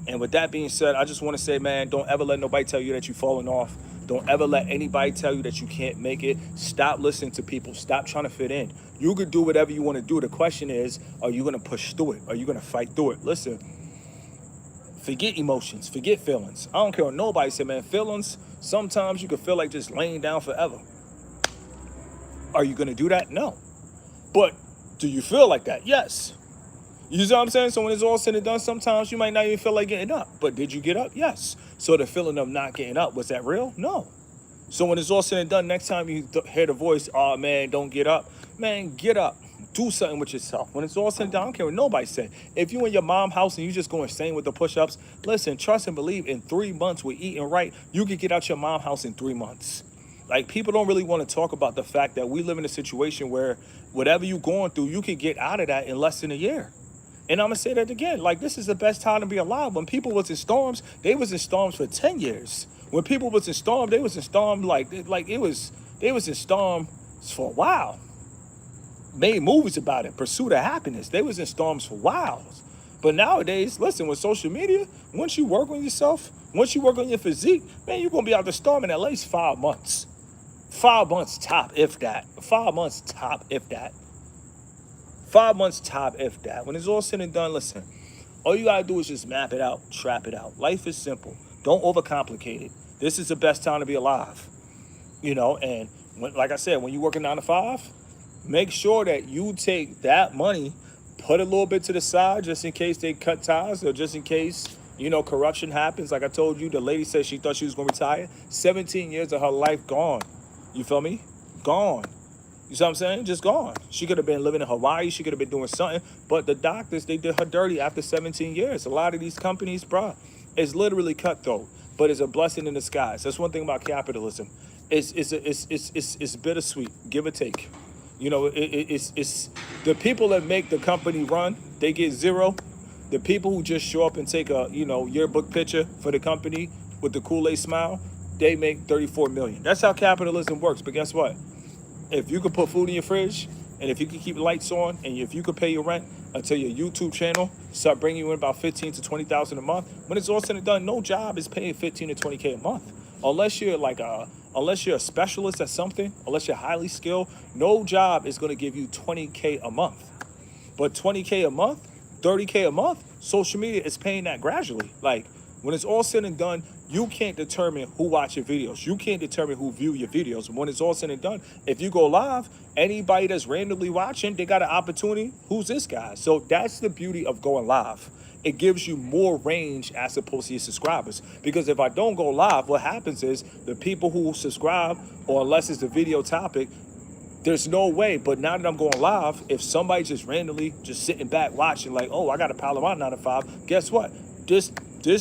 And with that being said, I just want to say, man, don't ever let nobody tell you that you're falling off. Don't ever let anybody tell you that you can't make it. Stop listening to people. Stop trying to fit in. You could do whatever you want to do. The question is, are you going to push through it? Are you going to fight through it? Listen, forget emotions. Forget feelings. I don't care what nobody say, man. Feelings, sometimes you can feel like just laying down forever. Are you going to do that? No. But do you feel like that? Yes. You see what I'm saying? So when it's all said and done, sometimes you might not even feel like getting up. But did you get up? Yes. So the feeling of not getting up, was that real? No. So when it's all said and done, next time you hear the voice, oh, man, don't get up. Man, get up. Do something with yourself. When it's all said and done, I don't care what nobody say. If you in your mom's house and you just going insane with the push-ups, listen, trust and believe in 3 months with eating right, you could get out your mom's house in 3 months. Like, people don't really want to talk about the fact that we live in a situation where whatever you're going through, you could get out of that in less than a year. And I'm going to say that again. Like, this is the best time to be alive. When people was in storms, they was in storms for 10 years. When people was in storm, they was in storm they was in storms for a while. made movies about it, Pursuit of Happiness. They was in storms for whiles. But nowadays, listen, with social media, once you work on yourself, once you work on your physique, man, you're gonna be out the storm in at least 5 months. 5 months top, if that. 5 months top, if that. 5 months top, if that. When it's all said and done, listen, all you gotta do is just map it out, trap it out. Life is simple. Don't overcomplicate it. This is the best time to be alive. And like I said, when you work a 9 to 5, make sure that you take that money, put a little bit to the side just in case they cut ties or just in case, corruption happens. Like I told you, the lady said she thought she was going to retire. 17 years of her life gone. You feel me? Gone. You see what I'm saying? Just gone. She could have been living in Hawaii. She could have been doing something. But the doctors, they did her dirty after 17 years. A lot of these companies, bruh, it's literally cutthroat. But it's a blessing in disguise. That's one thing about capitalism. It's bittersweet, give or take. It's the people that make the company run, they get zero. The people who just show up and take a yearbook picture for the company with the Kool-Aid smile, they make 34 million. That's how capitalism works. But guess what? If you could put food in your fridge, and if you could keep lights on, and if you could pay your rent until your YouTube channel start bringing you in about 15 to 20,000 a month, when it's all said and done, no job is paying 15 to 20K a month. Unless you're a specialist at something, unless you're highly skilled, no job is going to give you 20K a month. But 20K a month, 30K a month, social media is paying that gradually. Like, when it's all said and done, you can't determine who watch your videos. You can't determine who view your videos. When it's all said and done, if you go live, anybody that's randomly watching, they got an opportunity. Who's this guy? So that's the beauty of going live. It gives you more range as opposed to your subscribers. Because if I don't go live, what happens is the people who subscribe, or unless it's the video topic, there's no way. But now that I'm going live, if somebody's just randomly just sitting back watching, like, oh, I got a pile of my 9 to 5, guess what? This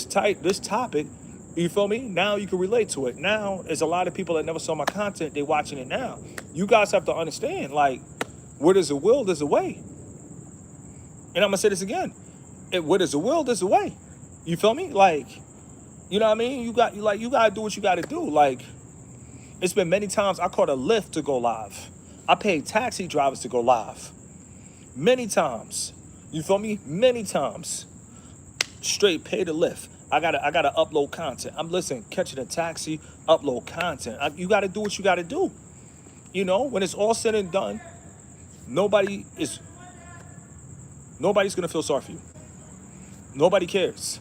topic, you feel me? Now you can relate to it. Now, there's a lot of people that never saw my content, they watching it now. You guys have to understand, like, where there's a will, there's a way. And I'm gonna say this again. Where there's a will, there's a way. You feel me? Like, you know what I mean? You gotta do what you gotta do. Like, it's been many times I caught a Lyft to go live. I paid taxi drivers to go live. Many times. You feel me? Many times. Straight pay the Lyft. I gotta upload content. Catching a taxi, upload content. You gotta do what you gotta do. When it's all said and done, nobody's gonna feel sorry for you. Nobody cares.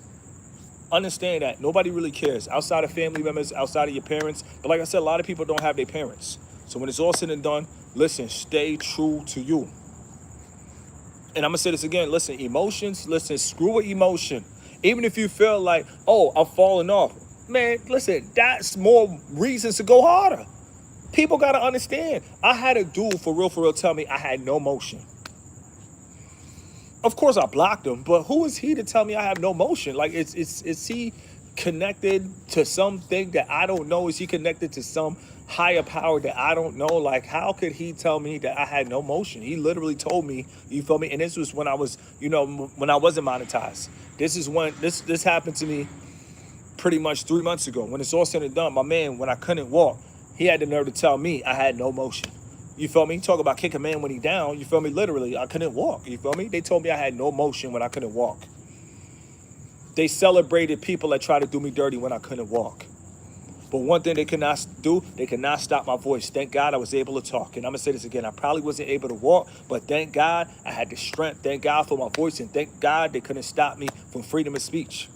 Understand that. Nobody really cares. Outside of family members, outside of your parents. But like I said, a lot of people don't have their parents. So when it's all said and done, listen, stay true to you. And I'm going to say this again. Listen, emotions, screw with emotion. Even if you feel like, oh, I'm falling off. Man, listen, that's more reasons to go harder. People got to understand. I had a dude for real tell me I had no motion. Of course I blocked him, but who is he to tell me I have no motion? Like, is he connected to something that I don't know? Is he connected to some higher power that I don't know? Like, how could he tell me that I had no motion? He literally told me, you feel me? And this was when I was, when I wasn't monetized. This is when this happened to me pretty much 3 months ago. When it's all said and done, my man, when I couldn't walk, he had the nerve to tell me I had no motion. You feel me? Talk about kick a man when he down. You feel me? Literally, I couldn't walk. You feel me? They told me I had no motion when I couldn't walk. They celebrated people that tried to do me dirty when I couldn't walk. But one thing they could not do, they could not stop my voice. Thank God I was able to talk. And I'm going to say this again. I probably wasn't able to walk, but thank God I had the strength. Thank God for my voice. And thank God they couldn't stop me from freedom of speech.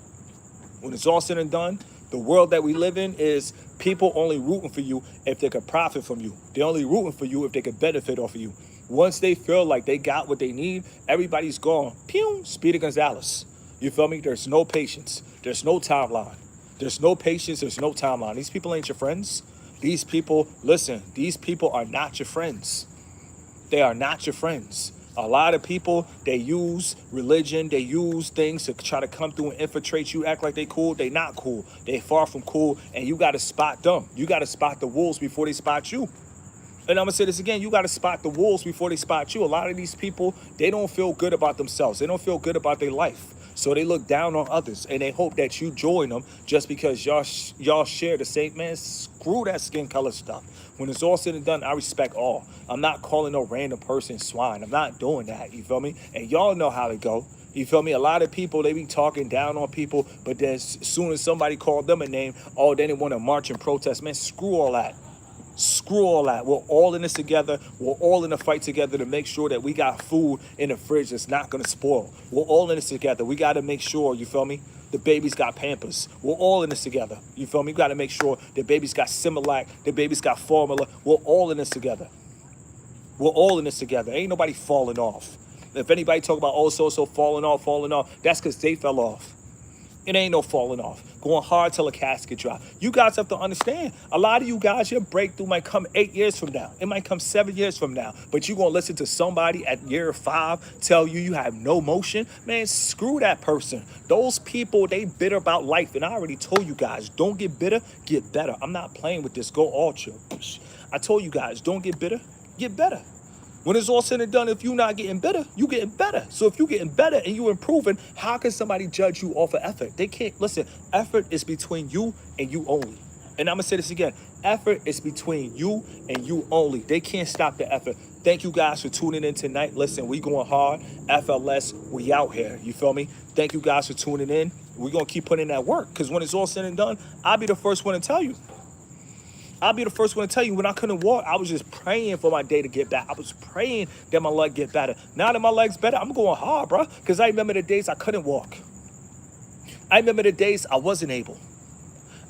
When it's all said and done, the world that we live in is people only rooting for you if they could profit from you. They're only rooting for you if they could benefit off of you. Once they feel like they got what they need, everybody's gone. Pew, Speedy Gonzalez. You feel me? There's no patience. There's no timeline. There's no patience. There's no timeline. These people ain't your friends. These people, listen, these people are not your friends. They are not your friends. A lot of people, they use religion, they use things to try to come through and infiltrate you, act like they cool. They not cool. They far from cool, and you got to spot them. You got to spot the wolves before they spot you. And I'm gonna say this again, you gotta spot the wolves before they spot you. A lot of these people, they don't feel good about themselves. They don't feel good about their life. So they look down on others and they hope that you join them just because y'all share the same. Man, screw that skin color stuff. When it's all said and done, I respect all. I'm not calling no random person swine. I'm not doing that. You feel me? And y'all know how to go. You feel me? A lot of people, they be talking down on people, but then as soon as somebody called them a name, oh, then they want to march and protest. Man, screw all that. Screw all that. We're all in this together. We're all in a fight together to make sure that we got food in the fridge that's not going to spoil. We're all in this together. We got to make sure, you feel me, the baby's got Pampers. We're all in this together. You feel me? We got to make sure the baby's got Similac, the baby's got formula. We're all in this together. We're all in this together. Ain't nobody falling off. If anybody talk about, oh, so falling off, that's because they fell off. It ain't no falling off. Going hard till a casket drop. You guys have to understand, a lot of you guys, your breakthrough might come 8 years from now. It might come 7 years from now. But you're going to listen to somebody at year 5 tell you you have no motion. Man, screw that person. Those people, they bitter about life. And I already told you guys, don't get bitter, get better. I'm not playing with this. Go ultra. I told you guys, don't get bitter, get better. When it's all said and done, if you're not getting better, you getting better. So if you're getting better and you improving, how can somebody judge you off of effort? They can't. Listen, effort is between you and you only. And I'm going to say this again. Effort is between you and you only. They can't stop the effort. Thank you guys for tuning in tonight. Listen, we going hard. FLS, we out here. You feel me? Thank you guys for tuning in. We're going to keep putting in that work because when it's all said and done, I'll be the first one to tell you. I'll be the first one to tell you, when I couldn't walk, I was just praying for my day to get back. I was praying that my leg get better. Now that my leg's better, I'm going hard, bro. Because I remember the days I couldn't walk. I remember the days I wasn't able.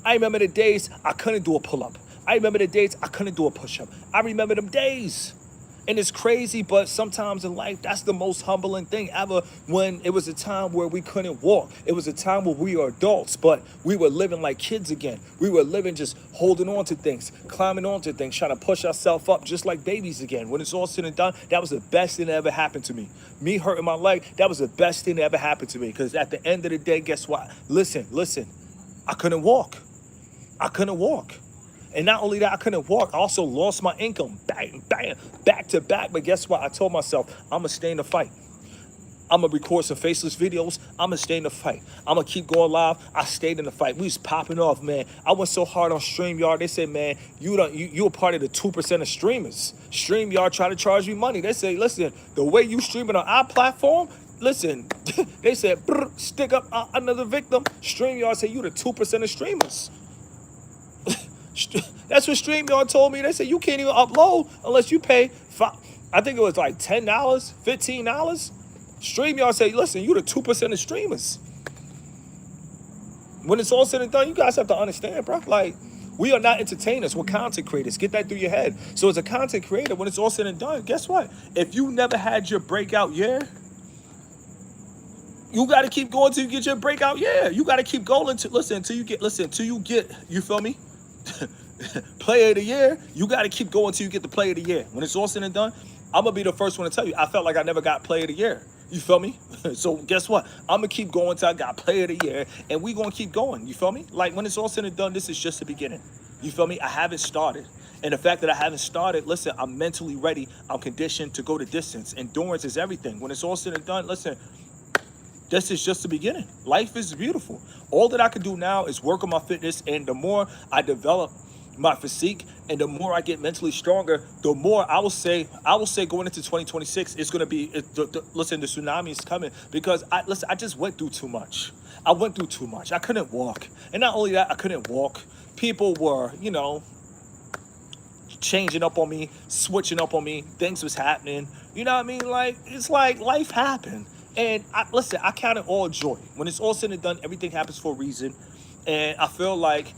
I remember the days I couldn't do a pull-up. I remember the days I couldn't do a push-up. I remember them days. And it's crazy, but sometimes in life, that's the most humbling thing ever, when it was a time where we couldn't walk. It was a time where we were adults, but we were living like kids again. We were living just holding on to things, climbing onto things, trying to push ourselves up just like babies again. When it's all said and done, that was the best thing that ever happened to me. Me hurting my leg, that was the best thing that ever happened to me. Because at the end of the day, guess what? Listen, I couldn't walk. I couldn't walk. And not only that, I couldn't walk. I also lost my income. Bang, bang, back to back. But guess what? I told myself, I'm going to stay in the fight. I'm going to record some faceless videos. I'm going to stay in the fight. I'm going to keep going live. I stayed in the fight. We was popping off, man. I went so hard on StreamYard. They said, man, you're a part of the 2% of streamers. StreamYard tried to charge me money. They say, listen, the way you streaming on our platform, listen, they said, stick up another victim. StreamYard said, you the 2% of streamers. That's what StreamYard told me. They said you can't even upload unless you pay I think it was like $10, $15. StreamYard said, listen, you the 2% of streamers. When it's all said and done, you guys have to understand, bro. Like, we are not entertainers. We're content creators. Get that through your head. So as a content creator, when it's all said and done, guess what? If you never had your breakout year, you got to keep going till you get your breakout year. You got to keep going till you get, you feel me? Player of the year. You got to keep going till you get the player of the year. When it's all said and done, I'm gonna be the first one to tell you, I felt like I never got player of the year. You feel me? So guess what? I'm gonna keep going till I got player of the year, and we gonna keep going. You feel me? Like, when it's all said and done, this is just the beginning. You feel me? I haven't started. And the fact that I haven't started, listen, I'm mentally ready. I'm conditioned to go the distance. Endurance is everything. When it's all said and done, listen, this is just the beginning. Life is beautiful. All that I can do now is work on my fitness, and the more I develop my physique and the more I get mentally stronger, the more I will say going into 2026, it's going to be, listen, the tsunami is coming, because I just went through too much. I went through too much. I couldn't walk. And not only that, I couldn't walk. People were, changing up on me, switching up on me. Things was happening. You know what I mean? Like, it's like life happened. And I count it all joy. When it's all said and done, everything happens for a reason. And I feel like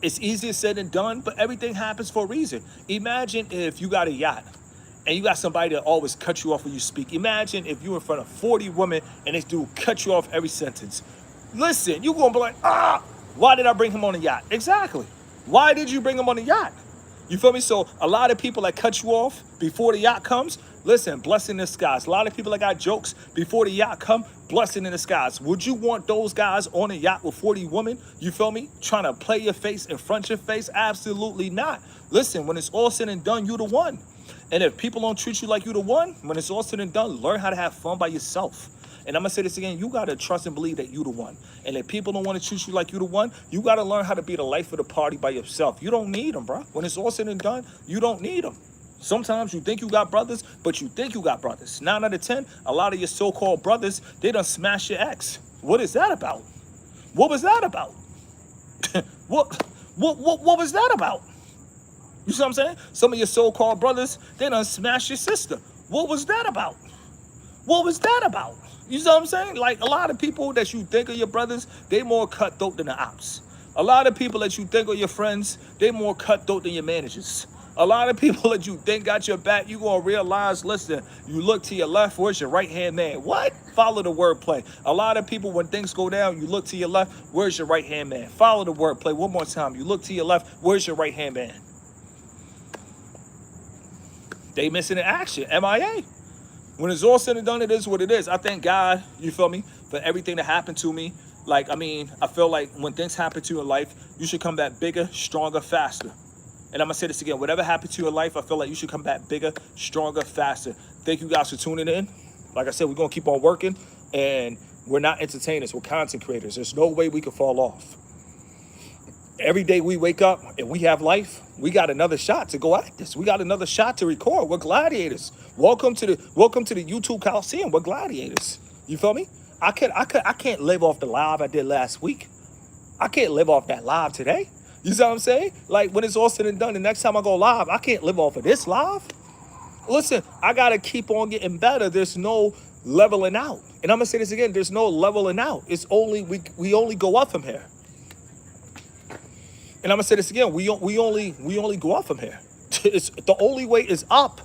it's easier said than done, but everything happens for a reason. Imagine if you got a yacht and you got somebody that always cut you off when you speak. Imagine if you're in front of 40 women and this dude cut you off every sentence. Listen, you're going to be like, why did I bring him on the yacht? Exactly. Why did you bring him on the yacht? You feel me? So a lot of people that cut you off before the yacht comes, Listen, blessing in the skies. A lot of people that got jokes before the yacht come, blessing in the skies. Would you want those guys on a yacht with 40 women, you feel me, trying to play your face in front of your face? Absolutely not. Listen, when it's all said and done, you the one. And if people don't treat you like you the one, when it's all said and done, learn how to have fun by yourself. And I'm going to say this again, you got to trust and believe that you the one. And if people don't want to treat you like you the one, you got to learn how to be the life of the party by yourself. You don't need them, bro. When it's all said and done, you don't need them. Sometimes you think you got brothers, but you think you got brothers. 9 out of 10, a lot of your so-called brothers, they done smash your ex. What is that about? What was that about? what was that about? You see what I'm saying? Some of your so-called brothers, they done smash your sister. What was that about? What was that about? You see what I'm saying? Like, a lot of people that you think are your brothers, they more cutthroat than the ops. A lot of people that you think are your friends, they more cutthroat than your managers. A lot of people that you think got your back, you gonna realize, listen, you look to your left, where's your right-hand man? What? Follow the wordplay. A lot of people, when things go down, you look to your left, where's your right-hand man? Follow the wordplay one more time. You look to your left, where's your right-hand man? They missing in action, MIA. When it's all said and done, it is what it is. I thank God, you feel me, for everything that happened to me. Like, I mean, I feel like when things happen to you in life, you should come back bigger, stronger, faster. And I'm going to say this again. Whatever happened to your life, I feel like you should come back bigger, stronger, faster. Thank you guys for tuning in. Like I said, we're going to keep on working. And we're not entertainers. We're content creators. There's no way we can fall off. Every day we wake up and we have life, we got another shot to go at this. We got another shot to record. We're gladiators. Welcome to the YouTube Coliseum. We're gladiators. You feel me? I can't live off the live I did last week. I can't live off that live today. You see what I'm saying? Like, when it's all said and done, the next time I go live, I can't live off of this live. Listen, I gotta keep on getting better. There's no leveling out. And I'm gonna say this again, there's no leveling out. It's only we only go up from here. And I'm gonna say this again, we only go up from here. It's, the only way is up.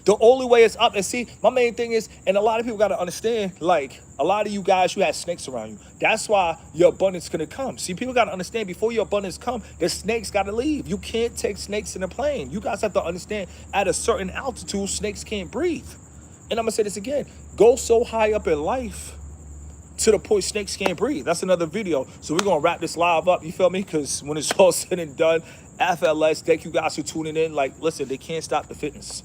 The only way is up. And see, my main thing is, and a lot of people got to understand, like, a lot of you guys, you had snakes around you. That's why your abundance couldn't come. See, people got to understand, before your abundance come, the snakes got to leave. You can't take snakes in a plane. You guys have to understand, at a certain altitude, snakes can't breathe. And I'm going to say this again. Go so high up in life to the point snakes can't breathe. That's another video. So we're going to wrap this live up, you feel me? Because when it's all said and done, FLS, thank you guys for tuning in. Like, listen, they can't stop the fitness.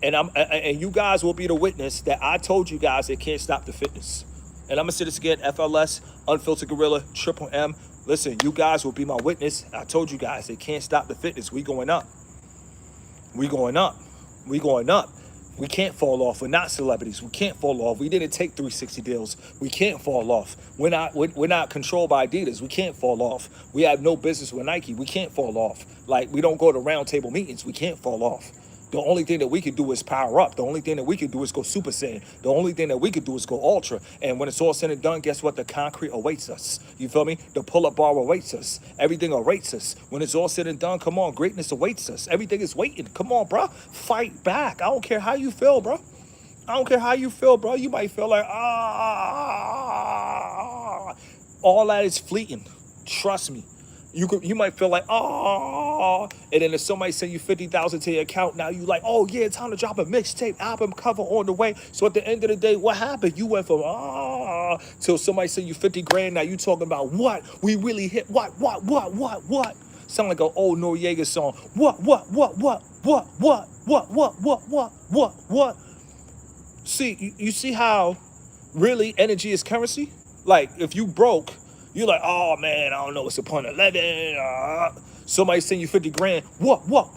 And you guys will be the witness that I told you guys they can't stop the fitness. And I'm going to say this again, FLS, Unfiltered Gorilla, Triple M. Listen, you guys will be my witness. I told you guys they can't stop the fitness. We going up. We going up. We going up. We can't fall off. We're not celebrities. We can't fall off. We didn't take 360 deals. We can't fall off. We're not controlled by Adidas. We can't fall off. We have no business with Nike. We can't fall off. Like, we don't go to round table meetings. We can't fall off. The only thing that we can do is power up. The only thing that we can do is go Super Saiyan. The only thing that we can do is go Ultra. And when it's all said and done, guess what? The concrete awaits us. You feel me? The pull-up bar awaits us. Everything awaits us. When it's all said and done, come on, greatness awaits us. Everything is waiting. Come on, bro. Fight back. I don't care how you feel, bro. I don't care how you feel, bro. You might feel like, all that is fleeting. Trust me. You might feel like, and then if somebody send you 50,000 to your account, now you like, oh yeah, time to drop a mixtape, album cover on the way. So at the end of the day, what happened? You went from till somebody send you 50 grand. Now you talking about what? We really hit what? Sound like an old Noriega song. What? See, you see how really energy is currency? Like, if you broke, you're like, oh man, I don't know what's the point of living. Somebody send you 50 grand. What? What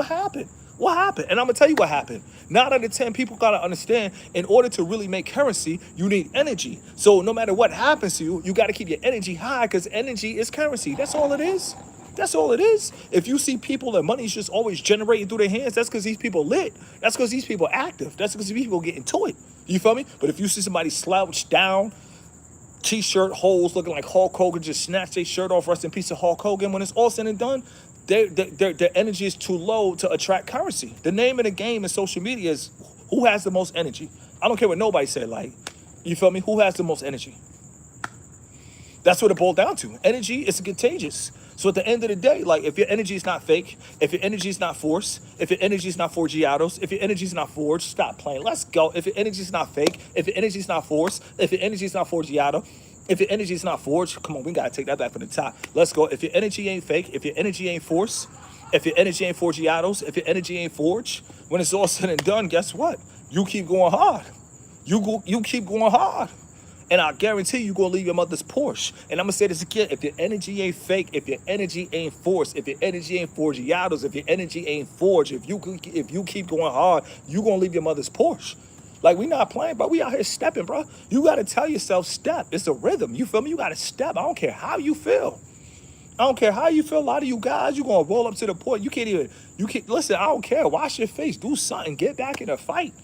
happened? What happened? And I'm gonna tell you what happened. 9 out of 10 people gotta understand, in order to really make currency, you need energy. So no matter what happens to you, you gotta keep your energy high, because energy is currency. That's all it is. That's all it is. If you see people that money's just always generating through their hands, that's because these people lit. That's because these people active. That's because these people get into it. You feel me? But if you see somebody slouched down, t-shirt holes looking like Hulk Hogan, just snatch their shirt off, rest in peace of Hulk Hogan, when it's all said and done, their energy is too low to attract currency. The name of the game in social media is who has the most energy. I don't care what nobody said. Like, you feel me? Who has the most energy? That's what it boiled down to. Energy is contagious. So at the end of the day, like if your energy is not fake, if your energy is not forced, if your energy is not forgiatos, if your energy is not forged, stop playing. Let's go. If your energy is not fake, if your energy is not forced, if your energy is not forgiato, if your energy is not forged, come on, we gotta take that back from the top. Let's go. If your energy ain't fake, if your energy ain't forced, if your energy ain't forgiatos, if your energy ain't forged, when it's all said and done, guess what? You keep going hard. You keep going hard. And I guarantee you gonna leave your mother's Porsche. And I'm gonna say this again: if your energy ain't fake, if your energy ain't forced, if your energy ain't forgiatos, if your energy ain't forged, if you keep going hard, you gonna leave your mother's Porsche. Like we not playing, bro. We out here stepping, bro. You gotta tell yourself, step. It's a rhythm. You feel me? You gotta step. I don't care how you feel. I don't care how you feel. A lot of you guys, you gonna roll up to the point. You can't listen. I don't care. Wash your face. Do something. Get back in the fight.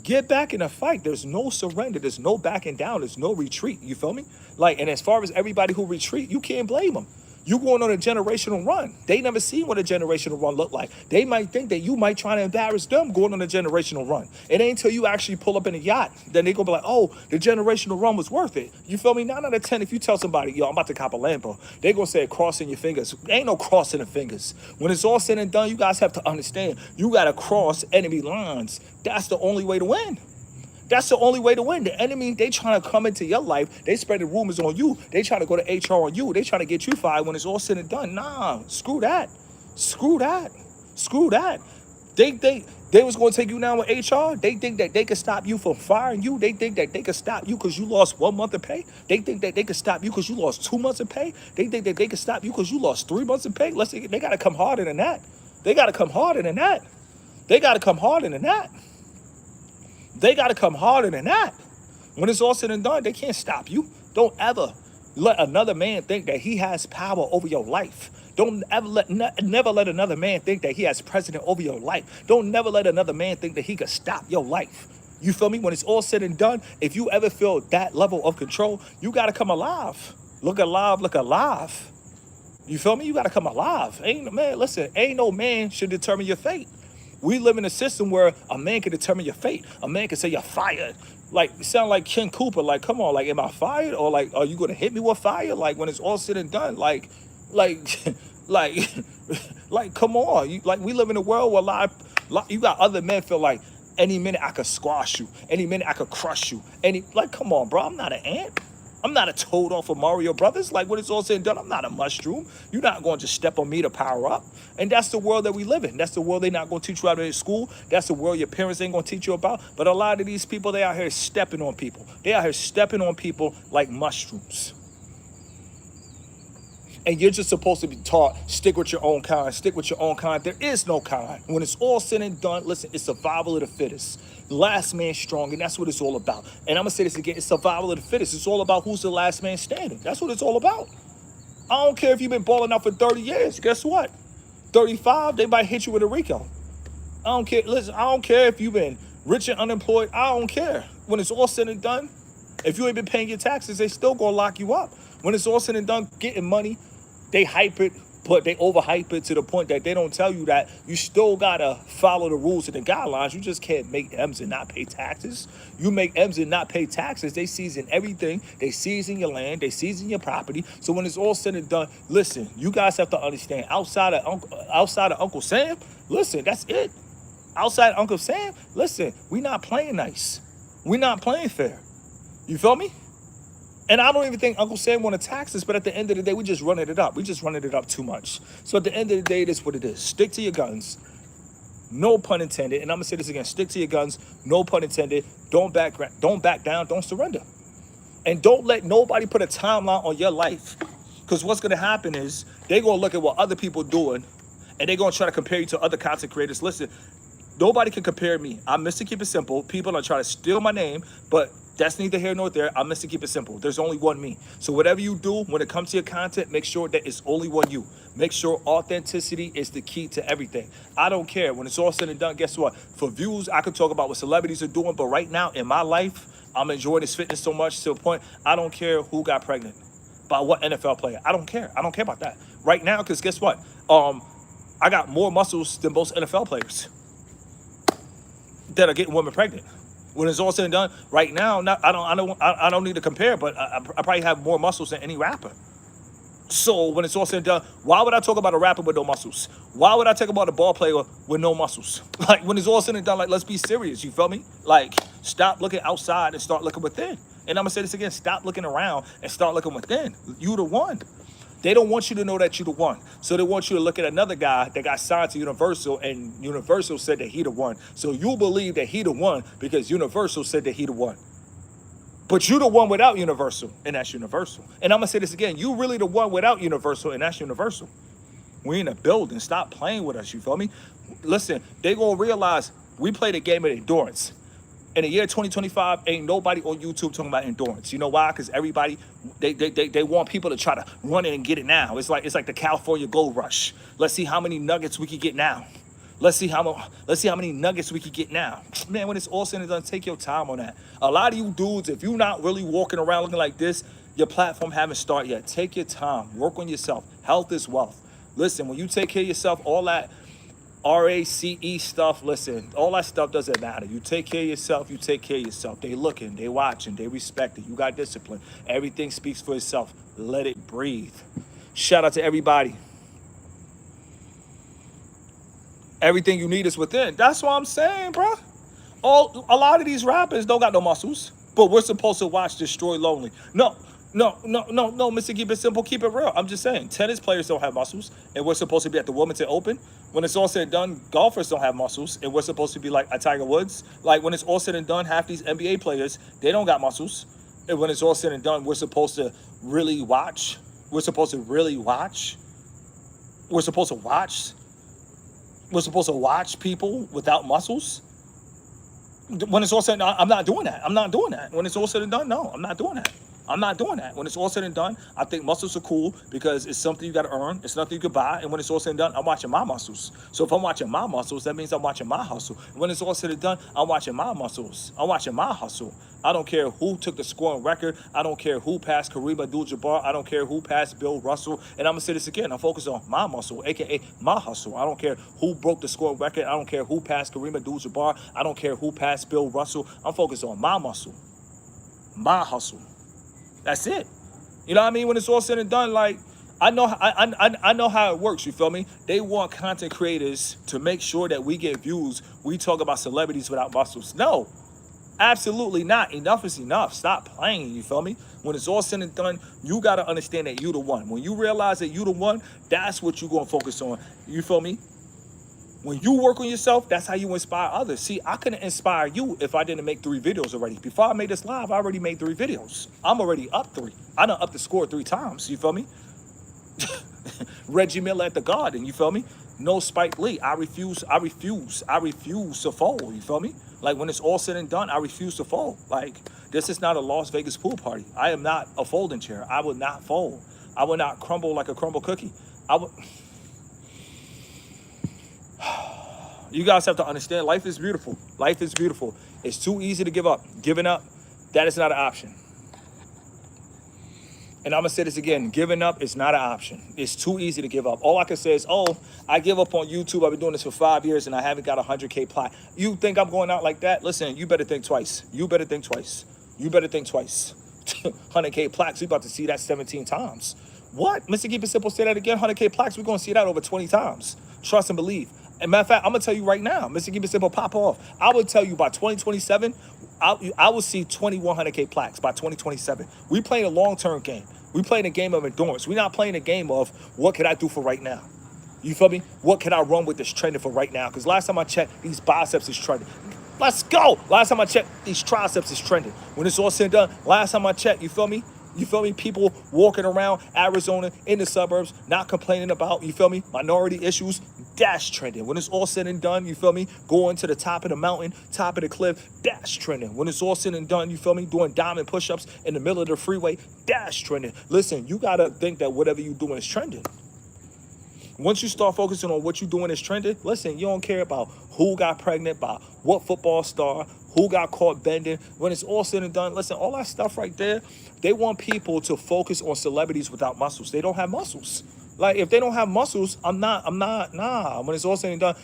Get back in the fight. There's no surrender. There's no backing down. There's no retreat. You feel me? Like, and as far as everybody who retreat, you can't blame them. You going on a generational run. They never seen what a generational run look like. They might think that you might try to embarrass them going on a generational run. It ain't until you actually pull up in a yacht, then they gonna be like, oh, the generational run was worth it. You feel me? 9 out of 10, if you tell somebody, yo, I'm about to cop a Lambo, they gonna say crossing your fingers. Ain't no crossing the fingers. When it's all said and done, you guys have to understand, you gotta cross enemy lines. That's the only way to win. That's the only way to win. The enemy, they trying to come into your life. They spreading rumors on you. They trying to go to HR on you. They trying to get you fired when it's all said and done. Nah, screw that. Screw that. Screw that. They was going to take you down with HR. They think that they could stop you from firing you. They think that they could stop you because you lost 1 month of pay. They think that they could stop you because you lost 2 months of pay. They think that they could stop you because you lost 3 months of pay. They got to come harder than that. They got to come harder than that. They got to come harder than that. They got to come harder than that. When it's all said and done, they can't stop you. Don't ever let another man think that he has power over your life. Don't ever never let another man think that he has precedent over your life. Don't never let another man think that he could stop your life. You feel me? When it's all said and done, if you ever feel that level of control, you got to come alive. Look alive, look alive. You feel me? You got to come alive. Ain't no man should determine your fate. We live in a system where a man can determine your fate. A man can say you're fired. Like, you sound like Ken Cooper. Like, come on, like, am I fired? Or like, are you gonna hit me with fire? Like, when it's all said and done, like, like, come on. Like, we live in a world where you got other men feel like any minute I could squash you, any minute I could crush you. Like, come on, bro. I'm not an ant. I'm not a toad off of Mario Brothers. Like, when it's all said and done, I'm not a mushroom. You're not going to just step on me to power up. And that's the world that we live in. That's the world they're not going to teach you out of school. That's the world your parents ain't going to teach you about. But a lot of these people, they out here stepping on people. They out here stepping on people like mushrooms. And you're just supposed to be taught, stick with your own kind, stick with your own kind. There is no kind. When it's all said and done, listen, it's survival of the fittest. Last man strong, and that's what it's all about. And I'm going to say this again, it's survival of the fittest. It's all about who's the last man standing. That's what it's all about. I don't care if you've been balling out for 30 years. Guess what? 35, they might hit you with a RICO. I don't care. Listen, I don't care if you've been rich and unemployed. I don't care. When it's all said and done, if you ain't been paying your taxes, they still going to lock you up. When it's all said and done, getting money, they hype it, but they overhype it to the point that they don't tell you that you still gotta follow the rules and the guidelines. You just can't make M's and not pay taxes. You make M's and not pay taxes, they season everything. They season your land, they season your property. So when it's all said and done, listen, you guys have to understand, outside of Uncle Sam, listen, that's it. Outside of Uncle Sam, listen, we not playing nice. We not playing fair. You feel me? And I don't even think Uncle Sam want to tax us, but at the end of the day, we just running it up. We just running it up too much. So at the end of the day, it is what it is. Stick to your guns. No pun intended. And I'm going to say this again. Stick to your guns. No pun intended. Don't back down. Don't surrender. And don't let nobody put a timeline on your life. Because what's going to happen is they're going to look at what other people doing, and they're going to try to compare you to other content creators. Listen, nobody can compare me. I'm Mr. Keep It Simple. People are trying to steal my name, but that's neither here nor there. I'm Mr. Keep It Simple. There's only one me. So whatever you do, when it comes to your content, make sure that it's only one you. Make sure authenticity is the key to everything. I don't care. When it's all said and done, guess what? For views, I can talk about what celebrities are doing, but right now in my life, I'm enjoying this fitness so much to the point, I don't care who got pregnant by what NFL player. I don't care. I don't care about that. Right now, because guess what? I got more muscles than most NFL players that are getting women pregnant. When it's all said and done, right now, not, I don't need to compare, but I probably have more muscles than any rapper. So when it's all said and done, why would I talk about a rapper with no muscles? Why would I talk about a ball player with no muscles? Like when it's all said and done, like let's be serious. You feel me? Like stop looking outside and start looking within. And I'm gonna say this again: stop looking around and start looking within. You the one. They don't want you to know that you the one. So they want you to look at another guy that got signed to Universal and Universal said that he the one. So you believe that he the one because Universal said that he the one. But you the one without Universal, and that's Universal. And I'm gonna say this again: you really the one without Universal, and that's Universal. We in a building. Stop playing with us. You feel me? Listen, they gonna realize we played a game of endurance. In the year 2025, ain't nobody on YouTube talking about endurance. You know why? Because everybody they want people to try to run in and get it now. It's like the California gold rush. Let's see how many nuggets we can get now. Let's see how many nuggets we can get now. Man, when it's all said and done, take your time on that. A lot of you dudes, if you're not really walking around looking like this, your platform haven't started yet. Take your time. Work on yourself. Health is wealth. Listen, when you take care of yourself, all that RACE stuff, listen, all that stuff doesn't matter. You take care of yourself, you take care of yourself. They looking, they watching, they respect it. You got discipline. Everything speaks for itself. Let it breathe. Shout out to everybody. Everything you need is within. That's what I'm saying, bro. A lot of these rappers don't got no muscles, but we're supposed to watch Destroy Lonely. No, Mr. Keep It Simple, keep it real. I'm just saying, tennis players don't have muscles, and we're supposed to be at the Wilmington Open. When it's all said and done, golfers don't have muscles, and we're supposed to be like a Tiger Woods. Like when it's all said and done, half these NBA players, they don't got muscles. And when it's all said and done, we're supposed to really watch. We're supposed to really watch. We're supposed to watch. We're supposed to watch people without muscles. When it's all said and done, I'm not doing that. I'm not doing that. When it's all said and done, no, I'm not doing that. I'm not doing that. When it's all said and done, I think muscles are cool because it's something you got to earn. It's nothing you could buy. And when it's all said and done, I'm watching my muscles. So if I'm watching my muscles, that means I'm watching my hustle. And when it's all said and done, I'm watching my muscles. I'm watching my hustle. I don't care who took the scoring record. I don't care who passed Kareem Abdul-Jabbar. I don't care who passed Bill Russell. And I'm going to say this again. I'm focused on my muscle, a.k.a. my hustle. I don't care who broke the scoring record. I don't care who passed Kareem Abdul-Jabbar. I don't care who passed Bill Russell. I'm focused on my muscle, my hustle. That's it. You know what I mean? When it's all said and done, like, I know how it works, you feel me? They want content creators to make sure that we get views. We talk about celebrities without muscles. No, absolutely not. Enough is enough. Stop playing, you feel me? When it's all said and done, you got to understand that you the one. When you realize that you the one, that's what you're going to focus on. You feel me? When you work on yourself, that's how you inspire others. See, I couldn't inspire you if I didn't make 3 videos already. Before I made this live, I already made 3 videos. I'm already up 3. I done up the score 3 times, you feel me? Reggie Miller at the Garden, you feel me? No Spike Lee. I refuse to fall, you feel me? Like when it's all said and done, I refuse to fall. Like this is not a Las Vegas pool party. I am not a folding chair. I will not fold. I will not crumble like a crumble cookie. You guys have to understand, life is beautiful. Life is beautiful. It's too easy to give up. Giving up, that is not an option. And I'm going to say this again. Giving up is not an option. It's too easy to give up. All I can say is, oh, I give up on YouTube. I've been doing this for 5 years and I haven't got 100K plaque. You think I'm going out like that? Listen, you better think twice. You better think twice. You better think twice. 100K plaques, we about to see that 17 times. What? Mr. Keep It Simple, say that again. 100K plaques, we're going to see that over 20 times. Trust and believe. And matter of fact, I'm going to tell you right now, Mr. Keep It Simple, pop off. I would tell you by 2027, I will see 2,100K plaques by 2027. We playing a long-term game. We playing a game of endurance. We're not playing a game of what can I do for right now. You feel me? What can I run with this trending for right now? Because last time I checked, these biceps is trending. Let's go. Last time I checked, these triceps is trending. When it's all said and done, last time I checked, you feel me? You feel me? People walking around Arizona in the suburbs, not complaining about, you feel me? Minority issues, that's trending. When it's all said and done, you feel me? Going to the top of the mountain, top of the cliff, that's trending. When it's all said and done, you feel me? Doing diamond push-ups in the middle of the freeway, that's trending. Listen, you got to think that whatever you're doing is trending. Once you start focusing on what you're doing is trending, listen, you don't care about who got pregnant by what football star, who got caught bending. When it's all said and done, listen, all that stuff right there, they want people to focus on celebrities without muscles. They don't have muscles. Like, if they don't have muscles, nah. When it's all said and done,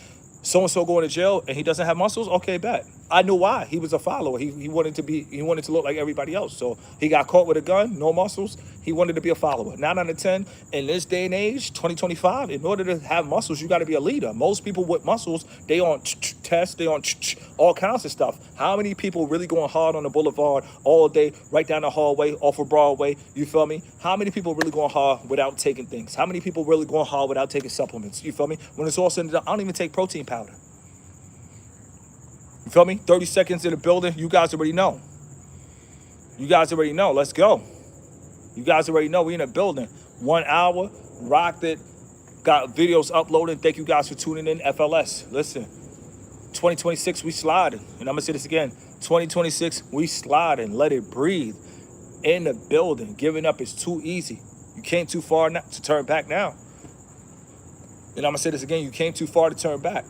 so-and-so going to jail and he doesn't have muscles, okay, bet. I knew why. He was a follower. He wanted to look like everybody else. So he got caught with a gun, no muscles. He wanted to be a follower. 9 out of 10 in this day and age, 2025. In order to have muscles, you got to be a leader. Most people with muscles, they on tests, they on all kinds of stuff. How many people really going hard on the boulevard all day, right down the hallway, off of Broadway? You feel me? How many people really going hard without taking things? How many people really going hard without taking supplements? You feel me? When it's all said and done, I don't even take protein powder. You feel me? 30 seconds in the building. You guys already know. You guys already know. Let's go. You guys already know we in a building. 1 hour, rocked it. Got videos uploaded. Thank you guys for tuning in. FLS. Listen, 2026, we sliding. And I'm going to say this again. 2026, we sliding. Let it breathe. In the building. Giving up is too easy. You came too far to turn back now. And I'm going to say this again. You came too far to turn back.